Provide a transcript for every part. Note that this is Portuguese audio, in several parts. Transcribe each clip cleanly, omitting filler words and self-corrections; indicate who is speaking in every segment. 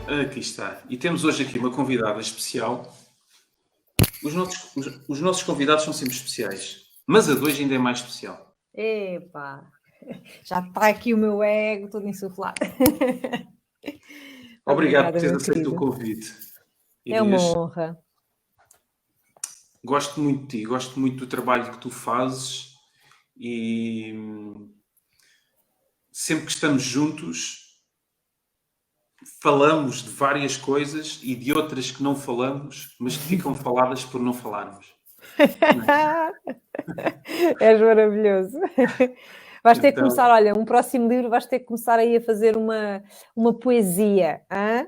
Speaker 1: Aqui está. E temos hoje aqui uma convidada especial. Os nossos convidados são sempre especiais, mas a de hoje ainda é mais especial.
Speaker 2: Epá, já está aqui o meu ego todo insuflado.
Speaker 1: Obrigado por
Speaker 2: Obrigada,
Speaker 1: teres
Speaker 2: meu
Speaker 1: aceito o
Speaker 2: querido.
Speaker 1: convite.
Speaker 2: É uma
Speaker 1: Inês,
Speaker 2: honra.
Speaker 1: gosto muito de ti, gosto muito do trabalho que tu fazes e sempre que estamos juntos falamos de várias coisas e de outras que não falamos, mas que ficam faladas por não falarmos. Não é?
Speaker 2: És maravilhoso. Vais ter que
Speaker 1: Então,
Speaker 2: começar, olha, um próximo livro vais ter que começar aí a fazer uma poesia. Hã?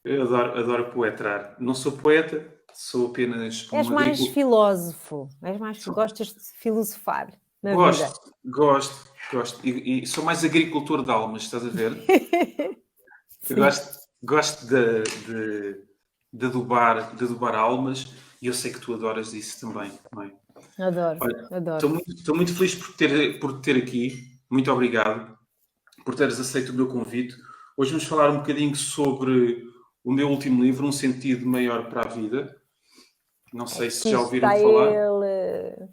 Speaker 1: eu adoro poetrar. Não sou poeta, sou apenas
Speaker 2: És
Speaker 1: um
Speaker 2: mais
Speaker 1: agricultor.
Speaker 2: filósofo. Gostas de filosofar na vida.
Speaker 1: Gosto. E sou mais agricultor de almas, estás a ver? Eu
Speaker 2: Sim,
Speaker 1: gosto de adubar almas e eu sei que tu adoras isso também, não é?
Speaker 2: adoro,
Speaker 1: Olha,
Speaker 2: adoro.
Speaker 1: estou muito feliz por te ter aqui. Muito obrigado por teres aceito o meu convite. Hoje vamos falar um bocadinho sobre o meu último livro, Um Sentido Maior para a Vida. Não sei se
Speaker 2: Aqui
Speaker 1: já ouviram
Speaker 2: está
Speaker 1: falar.
Speaker 2: ele.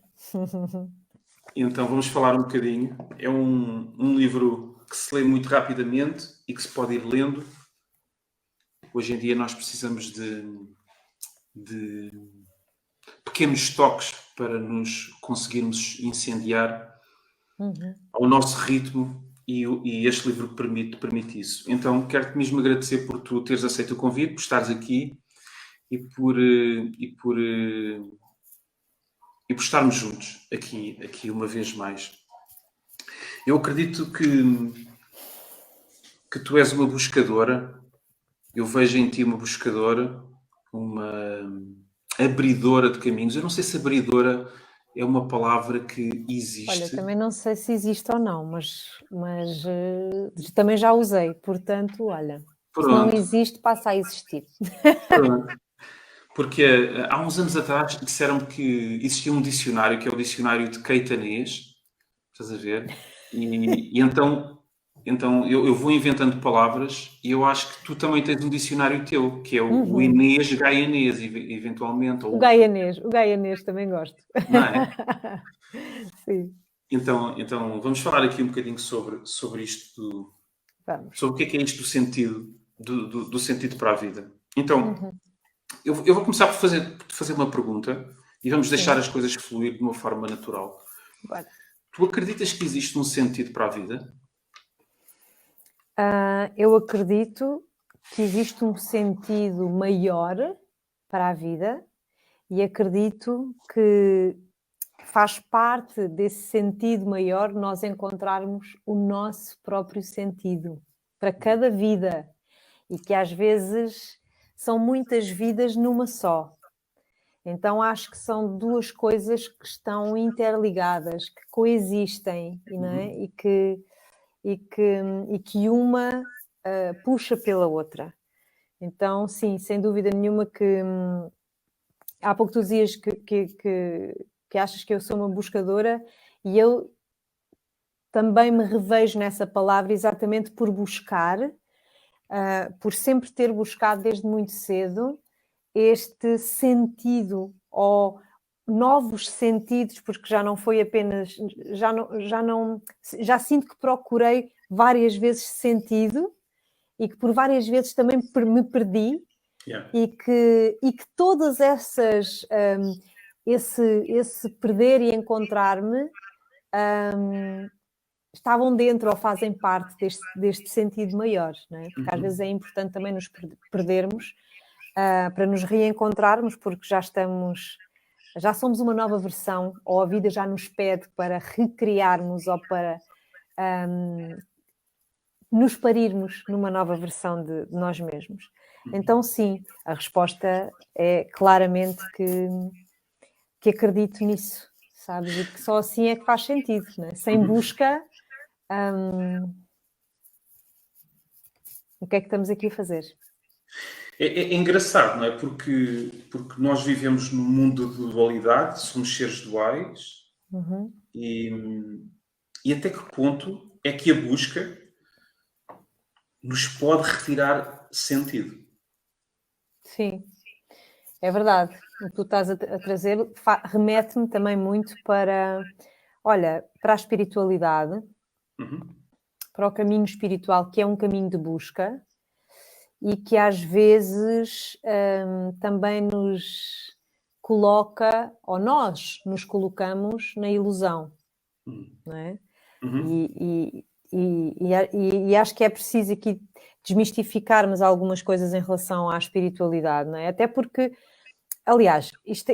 Speaker 1: Então vamos falar um bocadinho. É um livro que se lê muito rapidamente e que se pode ir lendo. Hoje em dia nós precisamos de pequenos toques para nos conseguirmos incendiar ao nosso ritmo e este livro permite isso. Então quero-te mesmo agradecer por tu teres aceito o convite, por estares aqui e por estarmos juntos aqui uma vez mais. Eu acredito que tu és uma buscadora. Eu vejo em ti uma buscadora, uma abridora de caminhos. Eu não sei se abridora é uma palavra que
Speaker 2: Olha,
Speaker 1: existe.
Speaker 2: também não sei se existe ou não, mas também já usei, portanto, olha, se não
Speaker 1: Pronto,
Speaker 2: existe, passa a existir.
Speaker 1: pronto. Porque há uns anos atrás disseram-me que existia um dicionário, que é o dicionário de Caetanês, estás a ver? E então eu vou inventando palavras e eu acho que tu também tens um dicionário teu, que é o Inês Gaianês, eventualmente,
Speaker 2: O
Speaker 1: ou
Speaker 2: gaianês também gosto.
Speaker 1: não é?
Speaker 2: Sim,
Speaker 1: Então vamos falar aqui um bocadinho sobre isto,
Speaker 2: vamos.
Speaker 1: sobre o que é isto do sentido, do sentido para a vida. Então, eu vou começar por te fazer uma pergunta e vamos deixar
Speaker 2: Sim,
Speaker 1: as coisas fluir de uma forma natural.
Speaker 2: bora.
Speaker 1: Tu acreditas que existe um sentido para a vida?
Speaker 2: Eu acredito que existe um sentido maior para a vida e acredito que faz parte desse sentido maior nós encontrarmos o nosso próprio sentido para cada vida e que às vezes são muitas vidas numa só. Então acho que são duas coisas que estão interligadas, que coexistem, não é? e que uma puxa pela outra. Então, sim, sem dúvida nenhuma que há pouco tu dizias que achas que eu sou uma buscadora e eu também me revejo nessa palavra exatamente por buscar, por sempre ter buscado desde muito cedo este sentido ou novos sentidos, porque já não foi apenas, já sinto que procurei várias vezes sentido e que por várias vezes também me perdi
Speaker 1: Yeah.
Speaker 2: e que todas essas esse perder e encontrar-me estavam dentro ou fazem parte deste sentido maior, não é? Porque às vezes é importante também nos perdermos para nos reencontrarmos, porque já somos uma nova versão, ou a vida já nos pede para recriarmos ou para nos parirmos numa nova versão de nós mesmos. Então, sim, a resposta é claramente que acredito nisso, sabes? E que só assim é que faz sentido, não é? Sem busca, o que é que estamos aqui a fazer?
Speaker 1: É engraçado, não é? Porque nós vivemos num mundo de dualidade, somos seres duais e até que ponto é que a busca nos pode retirar sentido.
Speaker 2: Sim, é verdade. O que tu estás a trazer remete-me também muito para, olha, para a espiritualidade, para o caminho espiritual, que é um caminho de busca e que às vezes também nos coloca, ou nós nos colocamos na ilusão, não é? E acho que é preciso aqui desmistificarmos algumas coisas em relação à espiritualidade, não é? Até porque, aliás, isto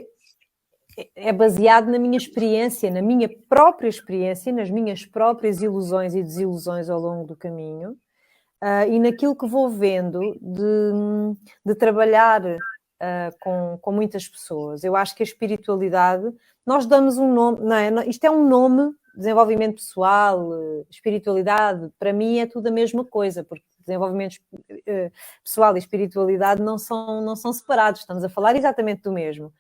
Speaker 2: é baseado na minha experiência, na minha própria experiência, nas minhas próprias ilusões e desilusões ao longo do caminho, e naquilo que vou vendo de trabalhar com muitas pessoas. Eu acho que a espiritualidade, nós damos um nome, não é? Isto é um nome, desenvolvimento pessoal, espiritualidade, para mim é tudo a mesma coisa, porque desenvolvimento pessoal e espiritualidade não são separados, estamos a falar exatamente do mesmo.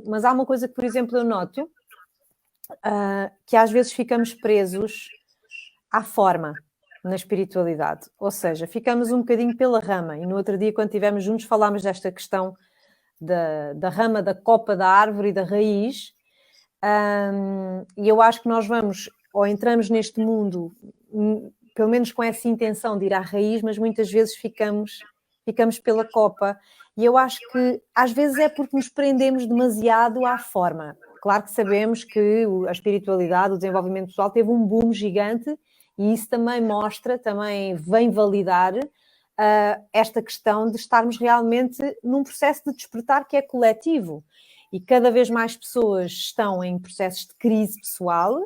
Speaker 2: Mas há uma coisa que, por exemplo, eu noto, que às vezes ficamos presos à forma na espiritualidade, ou seja, ficamos um bocadinho pela rama, e no outro dia quando estivemos juntos falámos desta questão da rama, da copa da árvore e da raiz, e eu acho que nós vamos, ou entramos neste mundo, pelo menos com essa intenção de ir à raiz, mas muitas vezes ficamos pela copa, e eu acho que às vezes é porque nos prendemos demasiado à forma. Claro que sabemos que a espiritualidade, o desenvolvimento pessoal teve um boom gigante, e isso também mostra, também vem validar esta questão de estarmos realmente num processo de despertar que é coletivo. E cada vez mais pessoas estão em processos de crise pessoal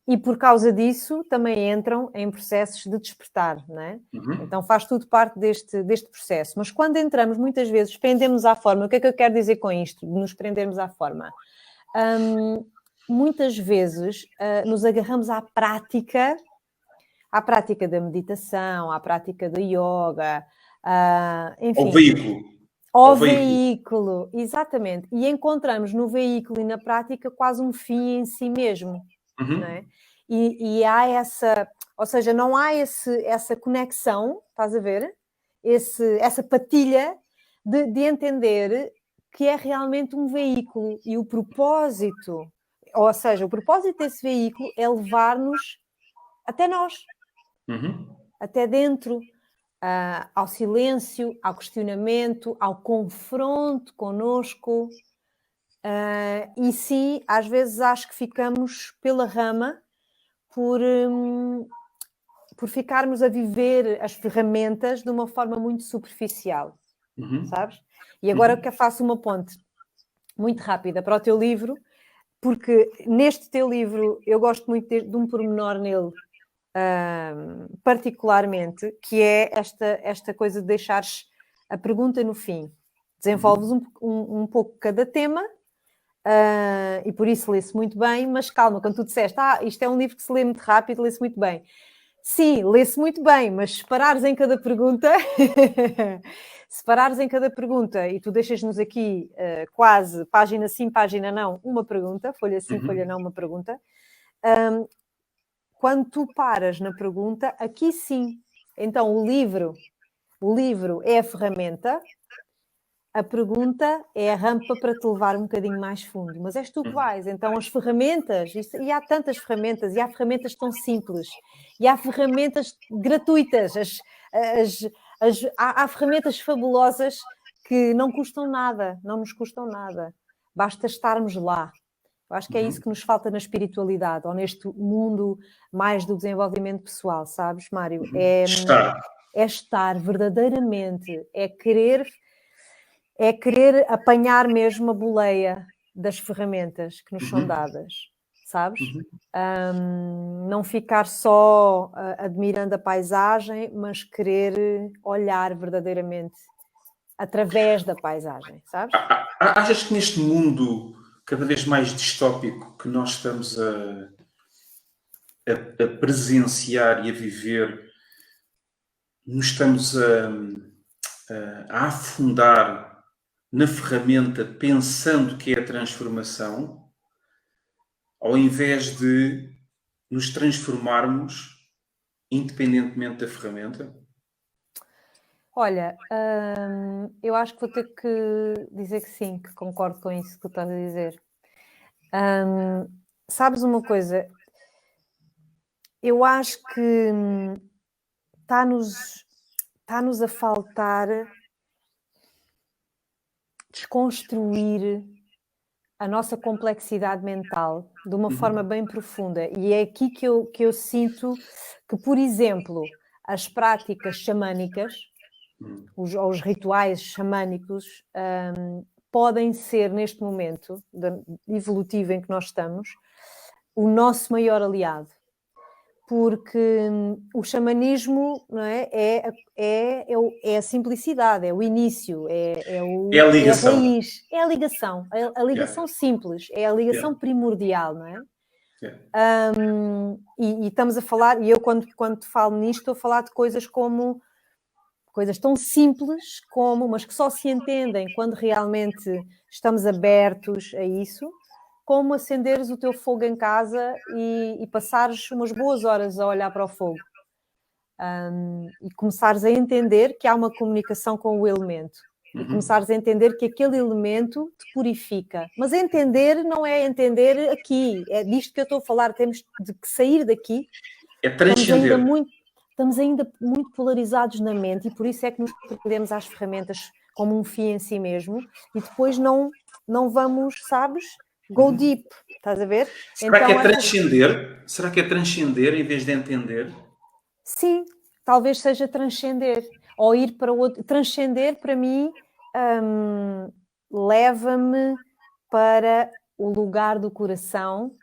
Speaker 2: e, por causa disso, também entram em processos de despertar, não é? Então faz tudo parte deste processo. Mas quando entramos, muitas vezes, prendemos à forma. O que é que eu quero dizer com isto, de nos prendermos à forma? Muitas vezes nos agarramos à prática da meditação, à prática da yoga, enfim.
Speaker 1: Ao veículo.
Speaker 2: Ao veículo, exatamente. E encontramos no veículo e na prática quase um fim em si mesmo, não é? E há essa, ou seja, não há essa conexão, estás a ver? Essa partilha de entender que é realmente um veículo e o propósito, ou seja, o propósito desse veículo é levar-nos até nós, até dentro, ao silêncio, ao questionamento, ao confronto connosco. E sim, às vezes acho que ficamos pela rama por ficarmos a viver as ferramentas de uma forma muito superficial, sabes? E agora que eu faço uma ponte muito rápida para o teu livro, porque neste teu livro eu gosto muito de um pormenor nele, particularmente, que é esta coisa de deixares a pergunta no fim. Desenvolves um pouco cada tema, e por isso lê-se muito bem, mas calma, quando tu disseste, isto é um livro que se lê muito rápido, lê-se muito bem. Sim, lê-se muito bem, mas se parares em cada pergunta, e tu deixas-nos aqui quase página sim, página não, uma pergunta, folha sim, folha não, uma pergunta. Quando tu paras na pergunta, aqui sim. Então, o livro é a ferramenta, a pergunta é a rampa para te levar um bocadinho mais fundo. Mas és tu que vais. Então, as ferramentas, e há tantas ferramentas, e há ferramentas tão simples, e há ferramentas gratuitas, há ferramentas fabulosas que não custam nada, não nos custam nada. Basta estarmos lá. Eu acho que é isso que nos falta na espiritualidade, ou neste mundo mais do desenvolvimento pessoal, sabes, Mário? É estar verdadeiramente, é querer apanhar mesmo a boleia das ferramentas que nos são dadas, sabes? Não ficar só admirando a paisagem, mas querer olhar verdadeiramente através da paisagem, sabes?
Speaker 1: Achas que neste mundo cada vez mais distópico que nós estamos a presenciar e a viver, nos estamos a afundar na ferramenta pensando que é a transformação, ao invés de nos transformarmos independentemente da ferramenta?
Speaker 2: Olha, eu acho que vou ter que dizer que sim, que concordo com isso que tu estás a dizer. Sabes uma coisa? Eu acho que está-nos a faltar desconstruir a nossa complexidade mental de uma forma bem profunda. E é aqui que eu sinto que, por exemplo, as práticas xamânicas, os rituais xamânicos, podem ser, neste momento evolutivo em que nós estamos, o nosso maior aliado. Porque o xamanismo, não é? É a simplicidade, é o início,
Speaker 1: É a
Speaker 2: é a
Speaker 1: ligação.
Speaker 2: raiz, é a ligação
Speaker 1: Yeah.
Speaker 2: simples, é a ligação primordial, não é?
Speaker 1: Yeah.
Speaker 2: E estamos a falar, e eu quando falo nisto, estou a falar de coisas tão simples mas que só se entendem quando realmente estamos abertos a isso, como acenderes o teu fogo em casa e passares umas boas horas a olhar para o fogo. E começares a entender que há uma comunicação com o elemento. E começares a entender que aquele elemento te purifica. Mas entender não é entender aqui. É disto que eu estou a falar. Temos de sair daqui.
Speaker 1: É transcender.
Speaker 2: Estamos ainda muito polarizados na mente e por isso é que nos prendemos às ferramentas como um fim em si mesmo e depois não vamos, sabes, go deep, estás a ver?
Speaker 1: Será que é transcender? Será que é transcender em vez de entender?
Speaker 2: Sim, talvez seja transcender ou ir para outro. Transcender para mim leva-me para o lugar do coração,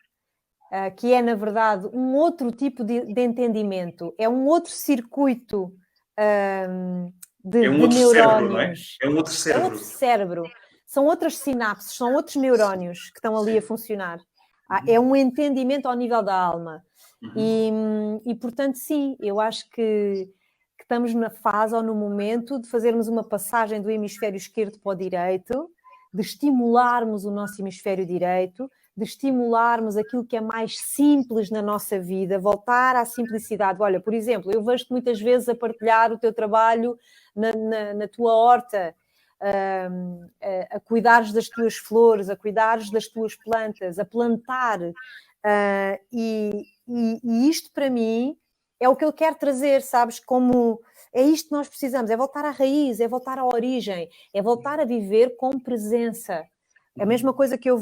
Speaker 2: que é, na verdade, um outro tipo de entendimento, é um outro circuito de neurónios.
Speaker 1: É um outro cérebro.
Speaker 2: É outro cérebro. São outras sinapses, são outros neurónios que estão ali a funcionar. É um entendimento ao nível da alma. E, portanto, sim, eu acho que estamos na fase ou no momento de fazermos uma passagem do hemisfério esquerdo para o direito, de estimularmos o nosso hemisfério direito, de estimularmos aquilo que é mais simples na nossa vida, voltar à simplicidade. Olha, por exemplo, eu vejo-te muitas vezes a partilhar o teu trabalho na tua horta, a cuidares das tuas flores, a cuidares das tuas plantas, a plantar. E isto, para mim, é o que eu quero trazer, sabes? Como é isto que nós precisamos, é voltar à raiz, é voltar à origem, é voltar a viver com presença. A mesma coisa que eu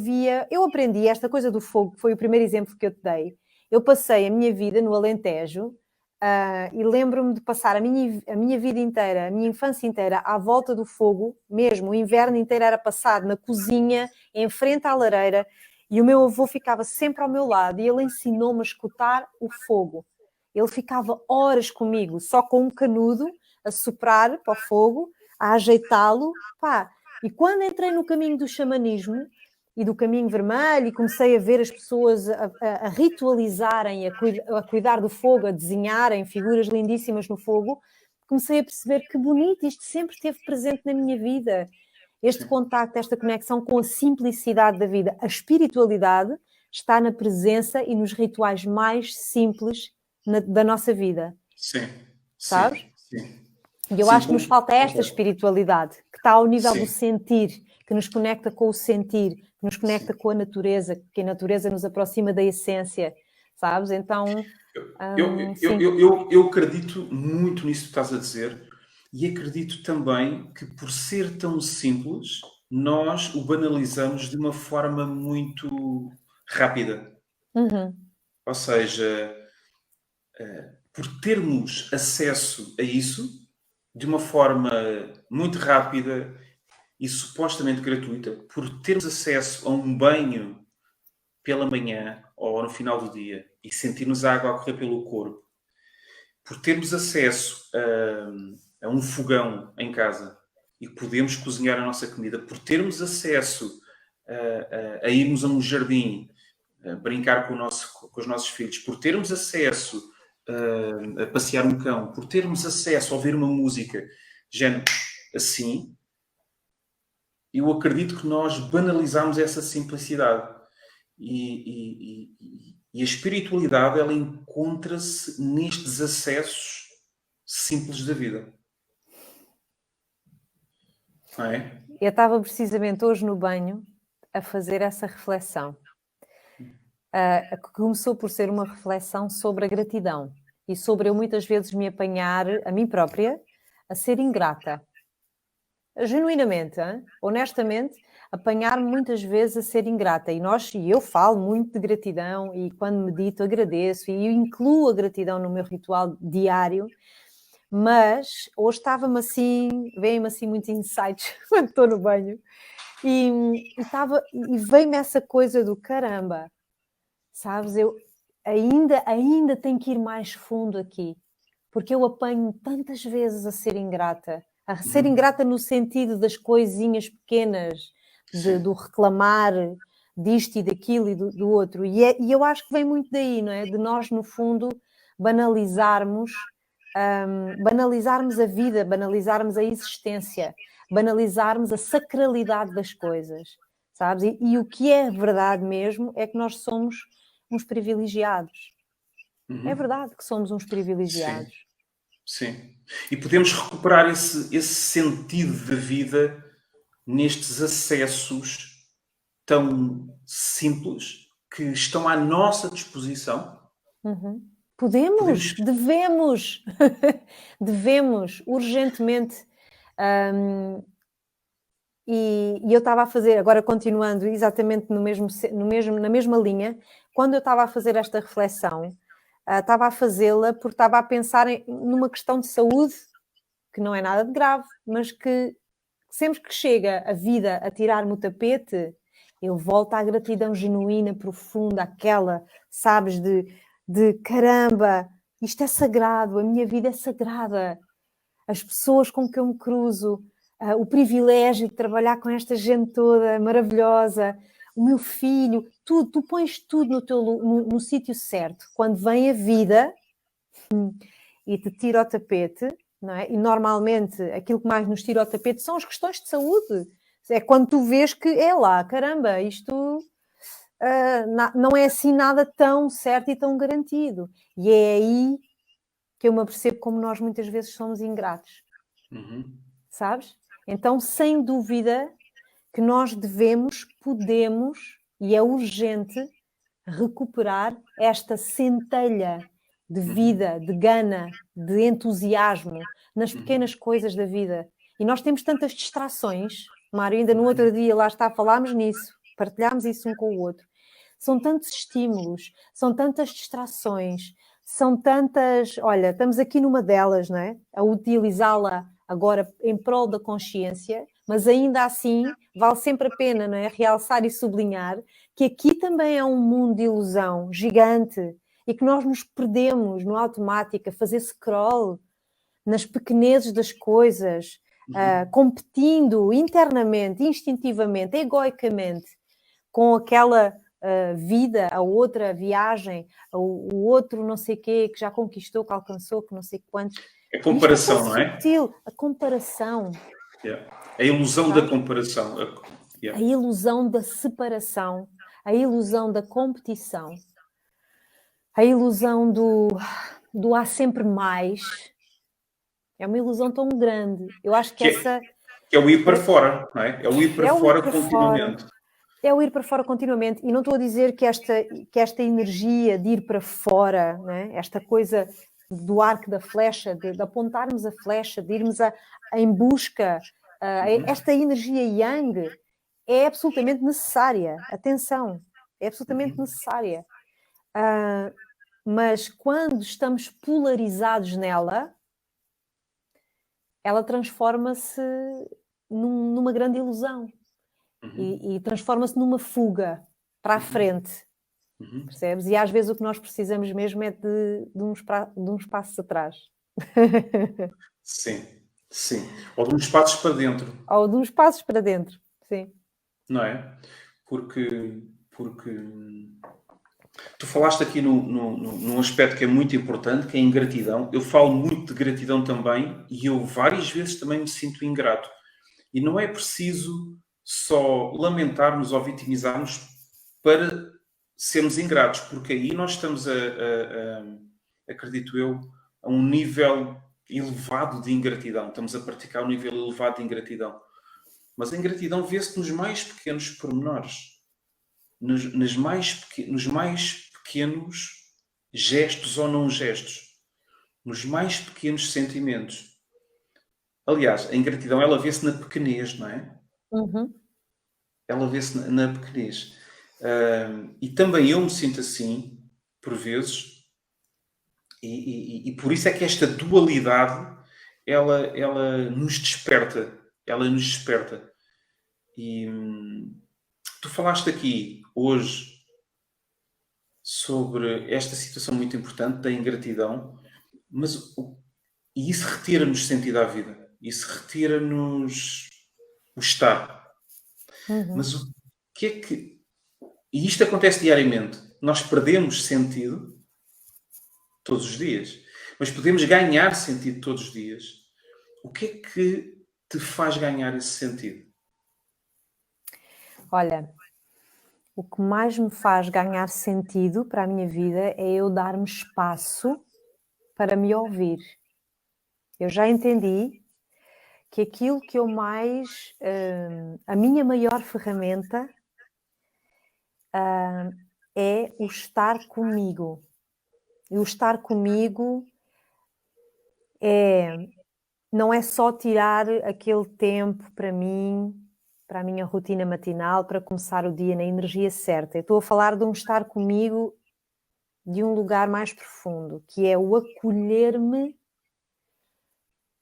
Speaker 2: aprendi esta coisa do fogo, que foi o primeiro exemplo que eu te dei. Eu passei a minha vida no Alentejo e lembro-me de passar a minha vida inteira, a minha infância inteira, à volta do fogo, mesmo o inverno inteiro era passado na cozinha, em frente à lareira, e o meu avô ficava sempre ao meu lado e ele ensinou-me a escutar o fogo. Ele ficava horas comigo, só com um canudo, a soprar para o fogo, a ajeitá-lo, pá. E quando entrei no caminho do xamanismo e do caminho vermelho e comecei a ver as pessoas a ritualizarem, a cuidar do fogo, a desenharem figuras lindíssimas no fogo, comecei a perceber que bonito, isto sempre esteve presente na minha vida. Este contacto, esta conexão com a simplicidade da vida. A espiritualidade está na presença e nos rituais mais simples da nossa vida.
Speaker 1: Sim.
Speaker 2: Sabes?
Speaker 1: Sim.
Speaker 2: E eu acho que nos falta esta espiritualidade, que está ao nível do sentir, que nos conecta com o sentir, que nos conecta com a natureza, que a natureza nos aproxima da essência, sabes? Então...
Speaker 1: Eu acredito muito nisso que estás a dizer e acredito também que por ser tão simples, nós o banalizamos de uma forma muito rápida. Ou seja, por termos acesso a isso de uma forma muito rápida e supostamente gratuita, por termos acesso a um banho pela manhã ou no final do dia e sentirmos a água a correr pelo corpo, por termos acesso a um fogão em casa e podemos cozinhar a nossa comida, por termos acesso a irmos a um jardim, a brincar com os nossos filhos, por termos acesso a passear um cão, por termos acesso a ouvir uma música, género assim, eu acredito que nós banalizamos essa simplicidade. E E a espiritualidade, ela encontra-se nestes acessos simples da vida. Não é?
Speaker 2: Eu estava precisamente hoje no banho a fazer essa reflexão. Começou por ser uma reflexão sobre a gratidão e sobre eu muitas vezes me apanhar, a mim própria, a ser ingrata. Genuinamente, honestamente, apanhar-me muitas vezes a ser ingrata. E eu falo muito de gratidão e quando medito agradeço e eu incluo a gratidão no meu ritual diário, mas hoje estava-me assim, vêm-me assim muitos insights quando estou no banho e veio-me essa coisa do caramba, sabes, eu ainda tenho que ir mais fundo aqui, porque eu apanho tantas vezes a ser ingrata no sentido das coisinhas pequenas, do reclamar disto e daquilo e do outro. E eu acho que vem muito daí, não é? De nós, no fundo, banalizarmos a vida, banalizarmos a existência, banalizarmos a sacralidade das coisas, sabes? E o que é verdade mesmo é que nós somos uns privilegiados. É verdade que somos uns privilegiados.
Speaker 1: Sim. E podemos recuperar esse sentido de vida nestes acessos tão simples que estão à nossa disposição.
Speaker 2: Podemos. Devemos, urgentemente. E eu estava a fazer, agora continuando exatamente na mesma linha, quando eu estava a fazer esta reflexão, estava a fazê-la porque estava a pensar numa questão de saúde, que não é nada de grave, mas que sempre que chega a vida a tirar-me o tapete, eu volto à gratidão genuína, profunda, aquela, sabes, de caramba, isto é sagrado, a minha vida é sagrada, as pessoas com que eu me cruzo, o privilégio de trabalhar com esta gente toda maravilhosa, o meu filho, tudo, tu pões tudo no sítio certo. Quando vem a vida e te tira o tapete, não é? E normalmente aquilo que mais nos tira o tapete são as questões de saúde. É quando tu vês que é lá, caramba, isto não é assim nada tão certo e tão garantido. E é aí que eu me apercebo como nós muitas vezes somos ingratos. Sabes? Então, sem dúvida que nós podemos, e é urgente, recuperar esta centelha de vida, de gana, de entusiasmo nas pequenas coisas da vida. E nós temos tantas distrações, Mário, ainda no outro dia lá falámos nisso, partilhámos isso um com o outro. São tantos estímulos, são tantas distrações, são tantas... Olha, estamos aqui numa delas, não é? A utilizá-la agora em prol da consciência, mas ainda assim vale sempre a pena, não é? Realçar e sublinhar que aqui também é um mundo de ilusão gigante e que nós nos perdemos no automático, a fazer scroll nas pequenezes das coisas, competindo internamente, instintivamente, egoicamente com aquela vida, a outra viagem, o outro não sei quê, que já conquistou, que alcançou, que não sei quantos.
Speaker 1: A comparação, não é?
Speaker 2: Sutil, a comparação.
Speaker 1: A ilusão da comparação.
Speaker 2: A ilusão da separação, a ilusão da competição, a ilusão do há sempre mais. É uma ilusão tão grande. Eu acho que essa...
Speaker 1: É o ir para fora, não é? É o ir para fora continuamente.
Speaker 2: É o ir para fora continuamente. E não estou a dizer que esta energia de ir para fora, não é? Esta coisa do arco da flecha, de apontarmos a flecha, de irmos em busca, esta energia yang é absolutamente necessária. Atenção, é absolutamente necessária. Mas quando estamos polarizados nela, ela transforma-se numa grande ilusão. E transforma-se numa fuga para a frente. Percebes? E às vezes o que nós precisamos mesmo é de uns passos atrás.
Speaker 1: Sim, sim. Ou de uns passos para dentro.
Speaker 2: Ou de uns passos para dentro, sim.
Speaker 1: Não é? Porque tu falaste aqui num aspecto que é muito importante, que é a ingratidão. Eu falo muito de gratidão também e eu várias vezes também me sinto ingrato. E não é preciso só lamentarmos ou vitimizarmos para sermos ingratos, porque aí nós estamos acredito eu, a um nível elevado de ingratidão. Estamos a praticar um nível elevado de ingratidão. Mas a ingratidão vê-se nos mais pequenos pormenores, nos mais pequenos gestos ou não gestos, nos mais pequenos sentimentos. Aliás, a ingratidão, ela vê-se na pequenez, não é?
Speaker 2: Uhum.
Speaker 1: Ela vê-se na pequenez. E também eu me sinto assim, por vezes, e por isso é que esta dualidade, ela nos desperta. Ela nos desperta. E tu falaste aqui, hoje, sobre esta situação muito importante da ingratidão, mas e isso retira-nos sentido à vida. Isso retira-nos o estar.
Speaker 2: Uhum.
Speaker 1: Mas o que é que... E isto acontece diariamente. Nós perdemos sentido todos os dias. Mas podemos ganhar sentido todos os dias. O que é que te faz ganhar esse sentido?
Speaker 2: Olha, o que mais me faz ganhar sentido para a minha vida é eu dar-me espaço para me ouvir. Eu já entendi que aquilo que eu mais... a minha maior ferramenta é o estar comigo. E o estar comigo não é só tirar aquele tempo para mim, para a minha rotina matinal, para começar o dia na energia certa. Eu estou a falar de um estar comigo de um lugar mais profundo, que é o acolher-me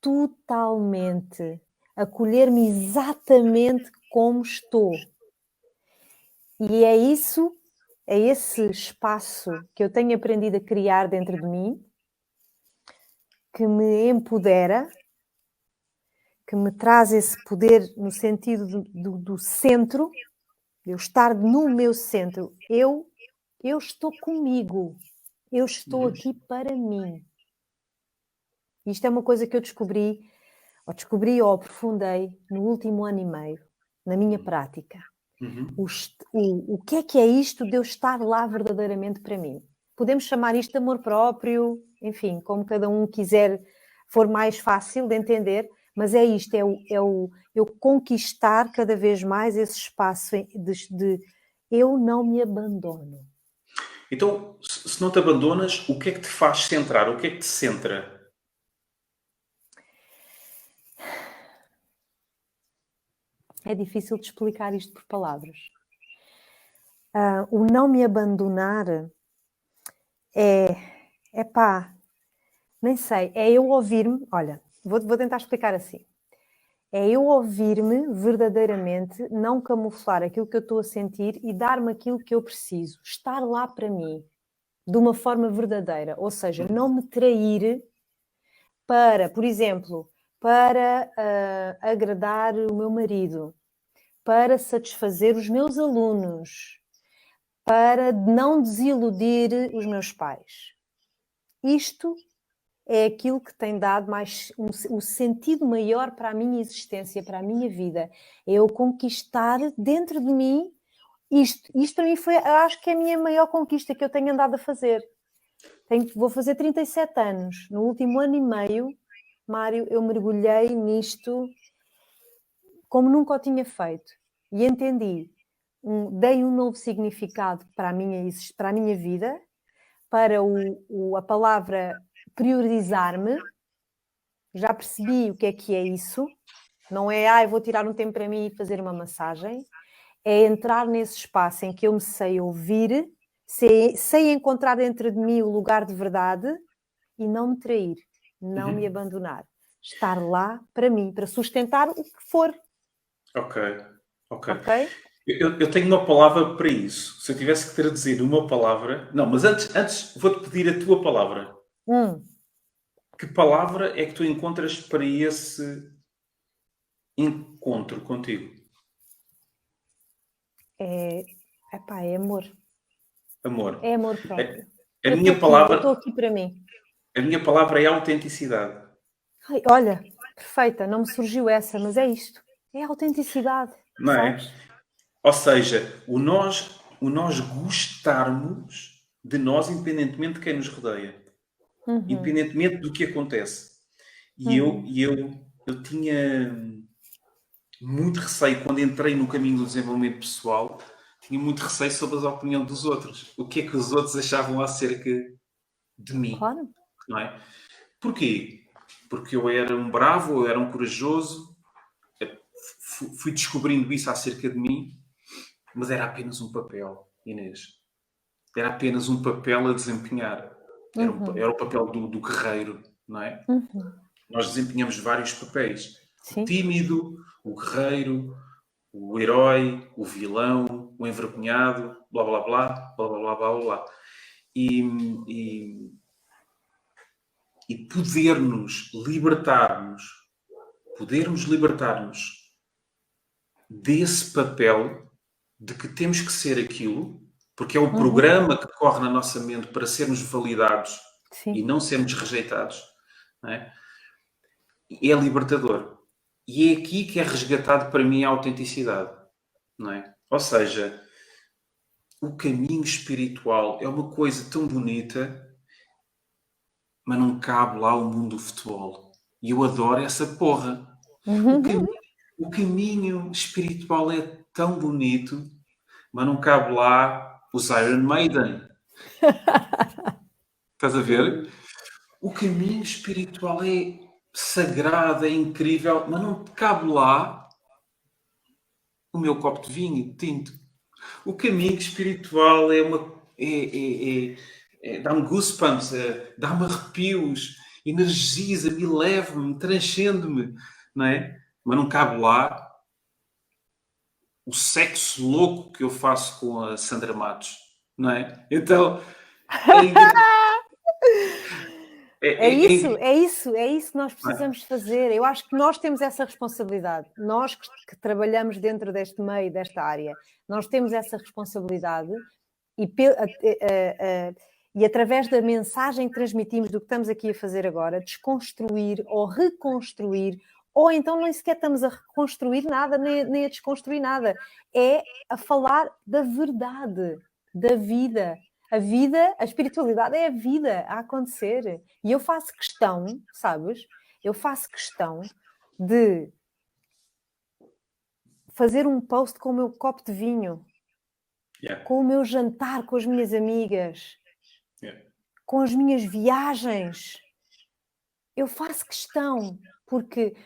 Speaker 2: totalmente, acolher-me exatamente como estou. E é isso, é esse espaço que eu tenho aprendido a criar dentro de mim, que me empodera, que me traz esse poder no sentido do centro, de eu estar no meu centro. Eu estou comigo, eu estou aqui para mim. Isto é uma coisa que eu descobri ou aprofundei no último ano e meio, na minha prática. O que é isto de eu estar lá verdadeiramente para mim? Podemos chamar isto de amor próprio, enfim, como cada um quiser, for mais fácil de entender, mas é isto, eu conquistar cada vez mais esse espaço de eu não me abandono.
Speaker 1: Então, se não te abandonas, o que é que te faz centrar? O que é que te centra?
Speaker 2: É difícil de explicar isto por palavras. O não me abandonar nem sei, é eu ouvir-me, olha, vou tentar explicar assim. É eu ouvir-me verdadeiramente, não camuflar aquilo que eu estou a sentir e dar-me aquilo que eu preciso. Estar lá para mim, de uma forma verdadeira. Ou seja, não me trair para, por exemplo, para agradar o meu marido, para satisfazer os meus alunos, para não desiludir os meus pais. Isto é aquilo que tem dado mais um sentido maior para a minha existência, para a minha vida. É eu conquistar dentro de mim isto. Isto para mim foi, acho que é a minha maior conquista que eu tenho andado a fazer. Vou fazer 37 anos. No último ano e meio, Mário, eu mergulhei nisto como nunca o tinha feito. E entendi. Dei um novo significado para a minha vida, para a palavra priorizar-me. Já percebi o que é isso. Não é, vou tirar um tempo para mim e fazer uma massagem. É entrar nesse espaço em que eu me sei ouvir, sei encontrar dentro de mim o lugar de verdade e não me trair, não me abandonar. Estar lá para mim, para sustentar o que for.
Speaker 1: Ok.
Speaker 2: Ok?
Speaker 1: Eu tenho uma palavra para isso. Se eu tivesse que traduzir uma palavra... Não, mas antes vou-te pedir a tua palavra. Que palavra é que tu encontras para esse encontro contigo?
Speaker 2: É amor.
Speaker 1: Amor.
Speaker 2: É amor próprio.
Speaker 1: A minha palavra...
Speaker 2: Eu estou aqui para mim.
Speaker 1: A minha palavra é autenticidade.
Speaker 2: Ai, olha, perfeita, não me surgiu essa, mas é isto. É a autenticidade.
Speaker 1: Não é?
Speaker 2: Sabes?
Speaker 1: Ou seja, o nós o nós gostarmos de nós, independentemente de quem nos rodeia. Independentemente do que acontece. E eu tinha muito receio, quando entrei no caminho do desenvolvimento pessoal, tinha muito receio sobre a opinião dos outros. O que é que os outros achavam acerca de mim?
Speaker 2: Claro.
Speaker 1: Não é? Porquê? Porque eu era um bravo, eu era um corajoso, fui descobrindo isso acerca de mim, mas era apenas um papel, Inês. Era apenas um papel a desempenhar. Era o papel do guerreiro, não é? Nós desempenhamos vários papéis.
Speaker 2: Sim.
Speaker 1: O tímido, o guerreiro, o herói, o vilão, o envergonhado, blá blá blá, blá blá blá blá blá. E podermos libertar-nos desse papel de que temos que ser aquilo, porque é o programa que corre na nossa mente para sermos validados e não sermos rejeitados, não é? É libertador. E é aqui que é resgatado para mim a autenticidade, não é? Ou seja, o caminho espiritual é uma coisa tão bonita, mas não cabe lá o mundo do futebol. E eu adoro essa porra. O caminho espiritual é tão bonito, mas não cabe lá os Iron Maiden. Estás a ver? O caminho espiritual é sagrado, é incrível, mas não cabe lá o meu copo de vinho tinto. O caminho espiritual é uma... dá-me goosebumps, dá-me arrepios, energiza-me, eleva-me, transcende-me, não é? Mas não cabe lá o sexo louco que eu faço com a Sandra Matos, não é? Então,
Speaker 2: É isso que nós precisamos fazer. Eu acho que nós temos essa responsabilidade. Nós que trabalhamos dentro deste meio, desta área, nós temos essa responsabilidade e através da mensagem que transmitimos do que estamos aqui a fazer agora, desconstruir ou reconstruir, ou então nem sequer estamos a reconstruir nada, nem a desconstruir nada. É a falar da verdade, da vida. A vida, a espiritualidade é a vida a acontecer. E eu faço questão, sabes? Eu faço questão de fazer um post com o meu copo de vinho, com o meu jantar com as minhas amigas, com as minhas viagens. Eu faço questão, porque...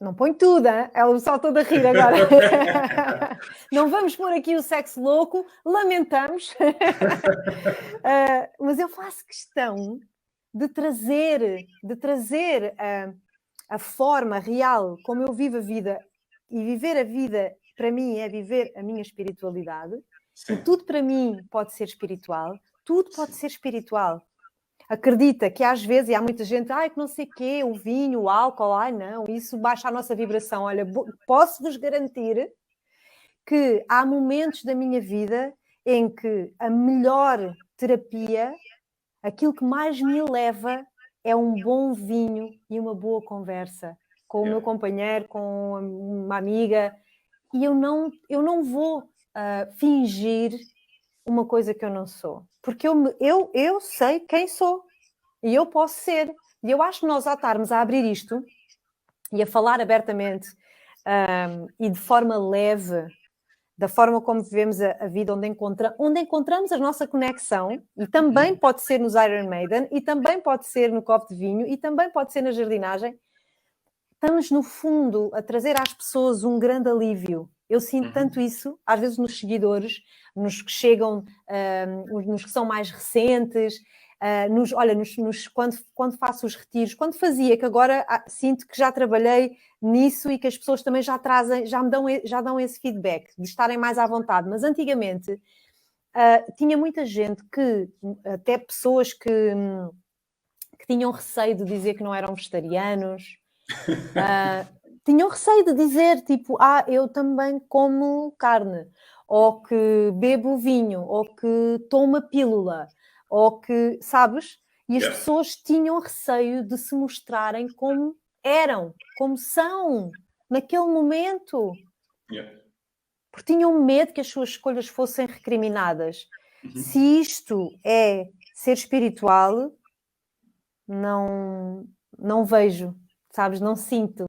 Speaker 2: Não põe tudo, hein? Ela só toda a rir agora. Não vamos pôr aqui o sexo louco, lamentamos. Mas eu faço questão de trazer a forma real como eu vivo a vida. E viver a vida, para mim, é viver a minha espiritualidade. Sim. E tudo para mim pode ser espiritual. Tudo pode ser espiritual. Acredita que às vezes, e há muita gente, que não sei o quê, o vinho, o álcool, não, isso baixa a nossa vibração. Olha, posso-vos garantir que há momentos da minha vida em que a melhor terapia, aquilo que mais me eleva, é um bom vinho e uma boa conversa com o meu companheiro, com uma amiga, e eu não vou fingir uma coisa que eu não sou, porque eu sei quem sou e eu posso ser. E eu acho que nós, ao estarmos a abrir isto e a falar abertamente e de forma leve, da forma como vivemos a vida, onde encontramos a nossa conexão, e também pode ser nos Iron Maiden, e também pode ser no copo de vinho, e também pode ser na jardinagem, estamos, no fundo, a trazer às pessoas um grande alívio. Eu sinto tanto isso, às vezes nos seguidores, nos que chegam, nos que são mais recentes, quando faço os retiros, quando fazia, que agora sinto que já trabalhei nisso e que as pessoas também já dão esse feedback, de estarem mais à vontade. Mas antigamente tinha muita gente até pessoas que tinham receio de dizer que não eram vegetarianos, tinham receio de dizer, tipo, eu também como carne, ou que bebo vinho, ou que tomo a pílula, ou que, sabes? E as pessoas tinham receio de se mostrarem como eram, como são, naquele momento. porque tinham medo que as suas escolhas fossem recriminadas. Se isto é ser espiritual, não vejo, sabes? Não sinto.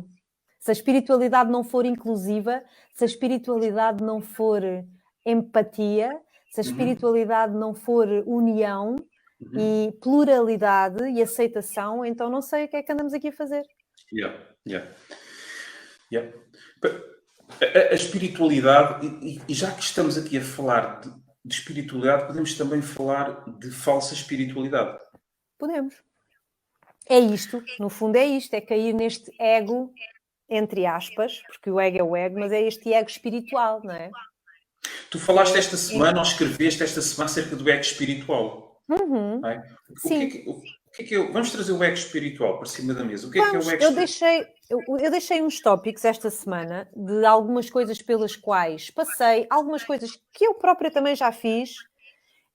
Speaker 2: Se a espiritualidade não for inclusiva, se a espiritualidade não for empatia, se a espiritualidade não for união e pluralidade e aceitação, então não sei o que é que andamos aqui a fazer.
Speaker 1: A espiritualidade, e já que estamos aqui a falar de espiritualidade, podemos também falar de falsa espiritualidade.
Speaker 2: Podemos. É isto, no fundo é isto, é cair neste ego, entre aspas, porque o ego é o ego, mas é este ego espiritual, não é?
Speaker 1: Tu falaste esta semana, ou escreveste esta semana acerca do ego espiritual. Não é? O que é que vamos trazer o ego espiritual para cima da mesa. O que é que é o ego espiritual?
Speaker 2: Eu deixei uns tópicos esta semana de algumas coisas pelas quais passei, algumas coisas que eu própria também já fiz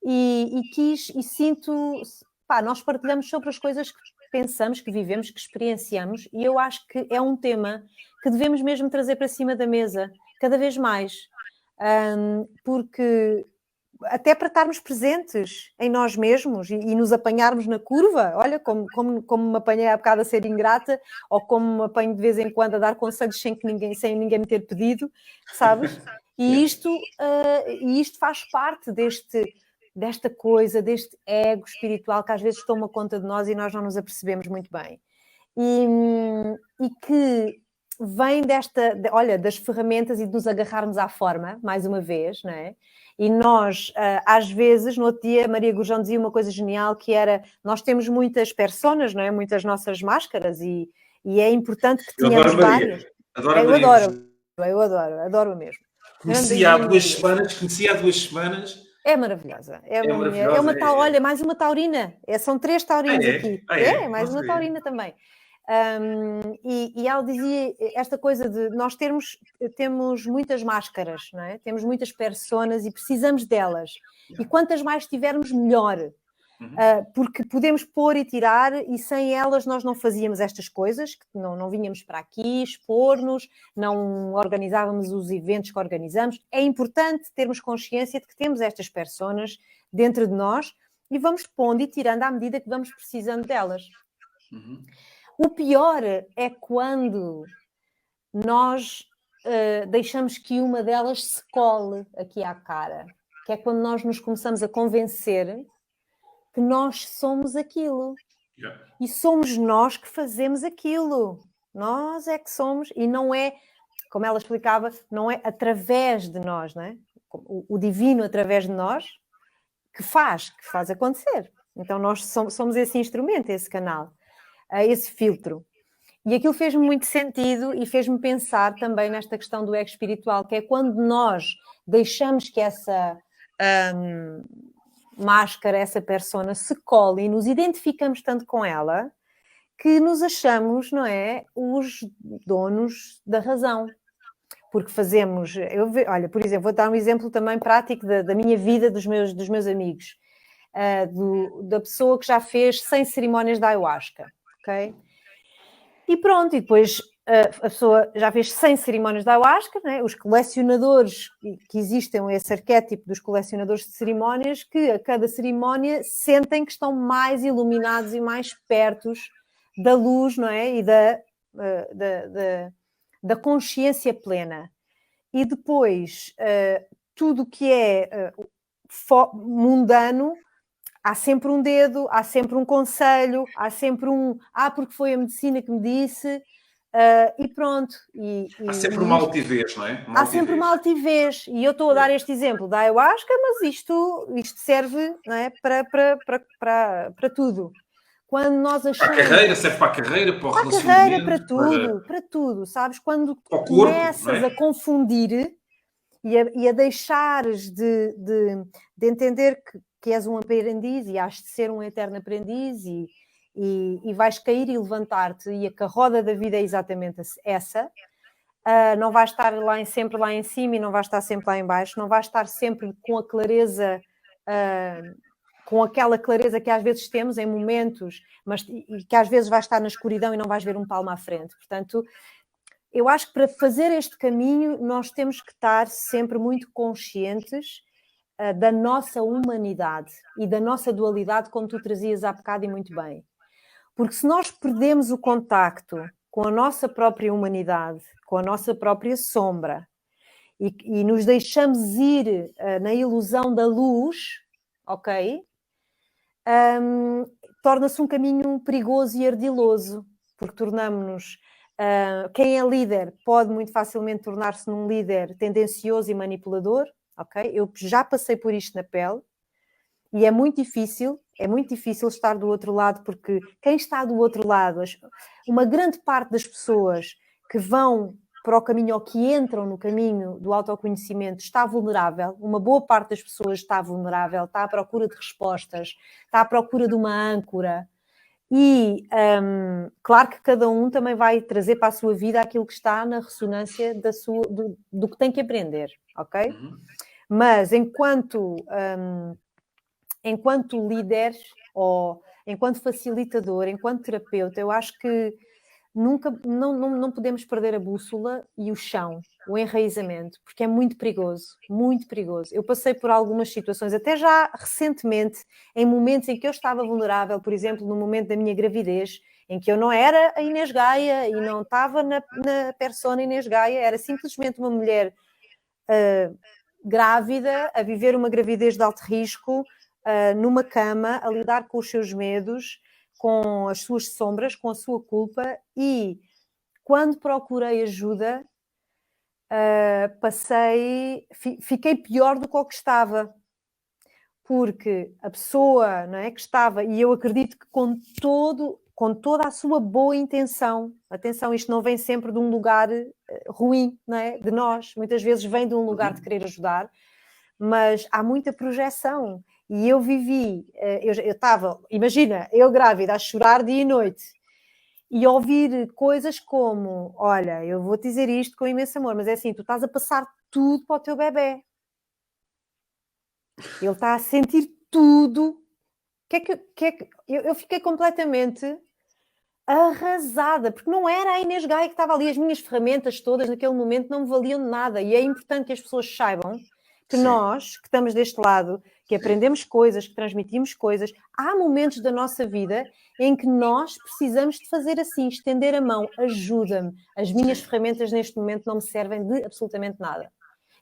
Speaker 2: e quis e sinto... Pá, nós partilhamos sobre as coisas que pensamos, que vivemos, que experienciamos, e eu acho que é um tema que devemos mesmo trazer para cima da mesa, cada vez mais. Porque até para estarmos presentes em nós mesmos e nos apanharmos na curva, olha, como me apanhei há bocado a ser ingrata, ou como me apanho de vez em quando a dar conselhos sem ninguém me ter pedido, sabes? E isto faz parte desta coisa, deste ego espiritual que às vezes toma conta de nós e nós não nos apercebemos muito bem. E que vem das ferramentas e de nos agarrarmos à forma, mais uma vez, não é? E nós, às vezes, no outro dia, Maria Gurjão dizia uma coisa genial, que era, nós temos muitas personas, não é? Muitas nossas máscaras, e é importante que tenhamos várias. Eu adoro mesmo.
Speaker 1: Conhecia há 2 semanas.
Speaker 2: É maravilhosa.
Speaker 1: Maravilhosa.
Speaker 2: É uma tal, olha, mais uma taurina. São 3 taurinos aqui. Mais uma taurina também. E ela dizia esta coisa de nós temos muitas máscaras, não é? Temos muitas personas e precisamos delas. E quantas mais tivermos, melhor. Porque podemos pôr e tirar, e sem elas nós não fazíamos estas coisas, não vínhamos para aqui expor-nos, não organizávamos os eventos que organizamos. É importante termos consciência de que temos estas personas dentro de nós e vamos pondo e tirando à medida que vamos precisando delas. O pior é quando nós deixamos que uma delas se cole aqui à cara, que é quando nós nos começamos a convencer que nós somos aquilo. E somos nós que fazemos aquilo. Nós é que somos, e não é, como ela explicava, não é através de nós, não é? O divino através de nós que faz acontecer. Então nós somos esse instrumento, esse canal, esse filtro. E aquilo fez-me muito sentido e fez-me pensar também nesta questão do ego espiritual, que é quando nós deixamos que essa máscara, essa persona se cola e nos identificamos tanto com ela que nos achamos, não é, os donos da razão. Porque fazemos... olha, por exemplo, vou dar um exemplo também prático da minha vida, dos meus amigos. Da pessoa que já fez 100 cerimónias de ayahuasca, ok? E pronto, e depois a pessoa já fez 100 cerimónias de ayahuasca, né? Os colecionadores, que existem esse arquétipo dos colecionadores de cerimónias, que a cada cerimónia sentem que estão mais iluminados e mais perto da luz, não é? E da consciência plena. E depois, tudo o que é mundano, há sempre um dedo, há sempre um conselho, há sempre porque foi a medicina que me disse, e pronto.
Speaker 1: Há sempre uma altivez, não é?
Speaker 2: Há sempre uma altivez. E eu estou a dar este exemplo da ayahuasca, mas isto serve, não é, para tudo. Quando nós achamos...
Speaker 1: Para a carreira, serve para a carreira, para o relacionamento.
Speaker 2: Para tudo, sabes? Quando
Speaker 1: corpo,
Speaker 2: começas
Speaker 1: é?
Speaker 2: a confundir e a deixares de entender que és um aprendiz e has de ser um eterno aprendiz e vais cair e levantar-te, e a roda da vida é exatamente essa. Não vais estar sempre lá em cima e não vais estar sempre lá em baixo, não vais estar sempre com a clareza, com aquela clareza que às vezes temos em momentos, mas que às vezes vais estar na escuridão e não vais ver um palmo à frente. Portanto, eu acho que para fazer este caminho nós temos que estar sempre muito conscientes da nossa humanidade e da nossa dualidade, como tu trazias há bocado e muito bem. Porque se nós perdemos o contacto com a nossa própria humanidade, com a nossa própria sombra, e nos deixamos ir na ilusão da luz, ok? Torna-se um caminho perigoso e ardiloso, porque tornamos-nos... quem é líder pode muito facilmente tornar-se num líder tendencioso e manipulador, ok? Eu já passei por isto na pele, e é muito difícil estar do outro lado, porque quem está do outro lado, uma grande parte das pessoas que vão para o caminho ou que entram no caminho do autoconhecimento está vulnerável, uma boa parte das pessoas está vulnerável, está à procura de respostas, está à procura de uma âncora. E claro que cada um também vai trazer para a sua vida aquilo que está na ressonância do que tem que aprender, ok?
Speaker 1: Uhum.
Speaker 2: Mas enquanto líder ou enquanto facilitador, enquanto terapeuta, eu acho que não podemos perder a bússola e o chão, o enraizamento, porque é muito perigoso, muito perigoso. Eu passei por algumas situações, até já recentemente, em momentos em que eu estava vulnerável, por exemplo, no momento da minha gravidez, em que eu não era a Inês Gaia e não estava na persona Inês Gaia, era simplesmente uma mulher grávida, a viver uma gravidez de alto risco, numa cama, a lidar com os seus medos, com as suas sombras, com a sua culpa, e quando procurei ajuda, fiquei pior do que o que estava, porque a pessoa, não é, que estava, e eu acredito que com toda a sua boa intenção, atenção, isto não vem sempre de um lugar ruim, não é, de nós, muitas vezes vem de um lugar de querer ajudar, mas há muita projeção. E eu vivi, eu estava, imagina, eu grávida, a chorar dia e noite, e ouvir coisas como, olha, eu vou dizer isto com imenso amor, mas é assim, tu estás a passar tudo para o teu bebê. Ele está a sentir tudo. Eu fiquei completamente arrasada, porque não era a Inês Gaia que estava ali, as minhas ferramentas todas naquele momento não me valiam de nada, e é importante que as pessoas saibam que nós, que estamos deste lado, que aprendemos coisas, que transmitimos coisas, há momentos da nossa vida em que nós precisamos de fazer assim, estender a mão, ajuda-me. As minhas ferramentas neste momento não me servem de absolutamente nada.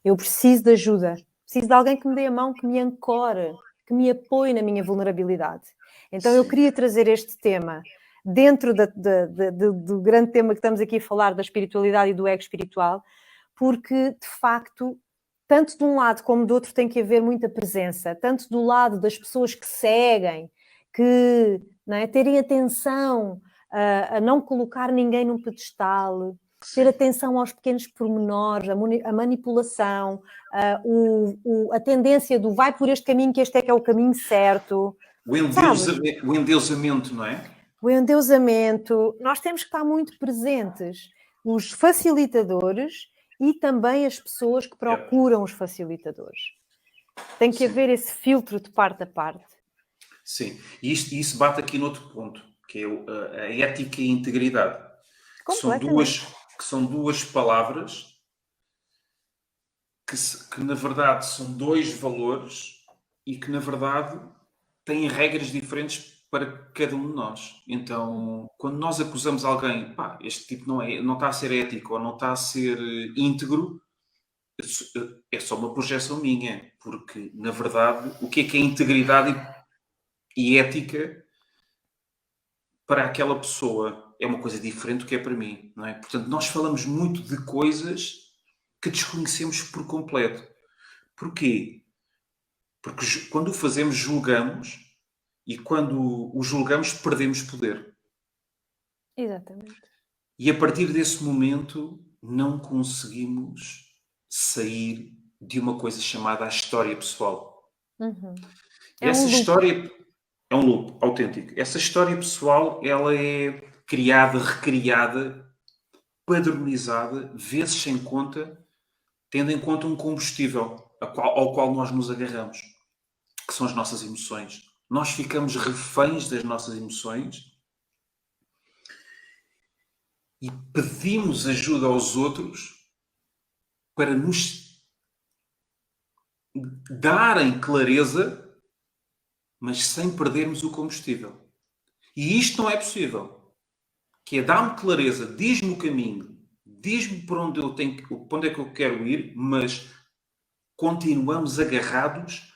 Speaker 2: Eu preciso de ajuda, preciso de alguém que me dê a mão, que me ancore, que me apoie na minha vulnerabilidade. Então eu queria trazer este tema dentro do grande tema que estamos aqui a falar, da espiritualidade e do ego espiritual, porque de facto, tanto de um lado como do outro tem que haver muita presença, tanto do lado das pessoas que seguem, que não é, terem atenção a não colocar ninguém num pedestal, ter atenção aos pequenos pormenores, a manipulação, a tendência do vai por este caminho que este é que é o caminho certo.
Speaker 1: O endeusamento, não é?
Speaker 2: O endeusamento. Nós temos que estar muito presentes. Os facilitadores e também as pessoas que procuram os facilitadores. Tem que haver esse filtro de parte a parte.
Speaker 1: Sim, e isso bate aqui noutro ponto, que é a ética e a integridade. Que são duas palavras que na verdade são dois valores e que na verdade têm regras diferentes para cada um de nós. Então, quando nós acusamos alguém, pá, este tipo não está a ser ético ou não está a ser íntegro, é só uma projeção minha, porque na verdade o que é integridade e ética para aquela pessoa é uma coisa diferente do que é para mim, não é? Portanto, nós falamos muito de coisas que desconhecemos por completo. Porquê? Porque quando o fazemos, julgamos, e quando o julgamos, perdemos poder.
Speaker 2: Exatamente.
Speaker 1: E a partir desse momento, não conseguimos sair de uma coisa chamada a história pessoal.
Speaker 2: Uhum.
Speaker 1: Essa história é um loop autêntico. Essa história pessoal, ela é criada, recriada, padronizada, vezes sem conta, tendo em conta um combustível ao qual nós nos agarramos, que são as nossas emoções. Nós ficamos reféns das nossas emoções e pedimos ajuda aos outros para nos darem clareza, mas sem perdermos o combustível. E isto não é possível. Que é dar-me clareza, diz-me o caminho, diz-me para onde para onde é que eu quero ir, mas continuamos agarrados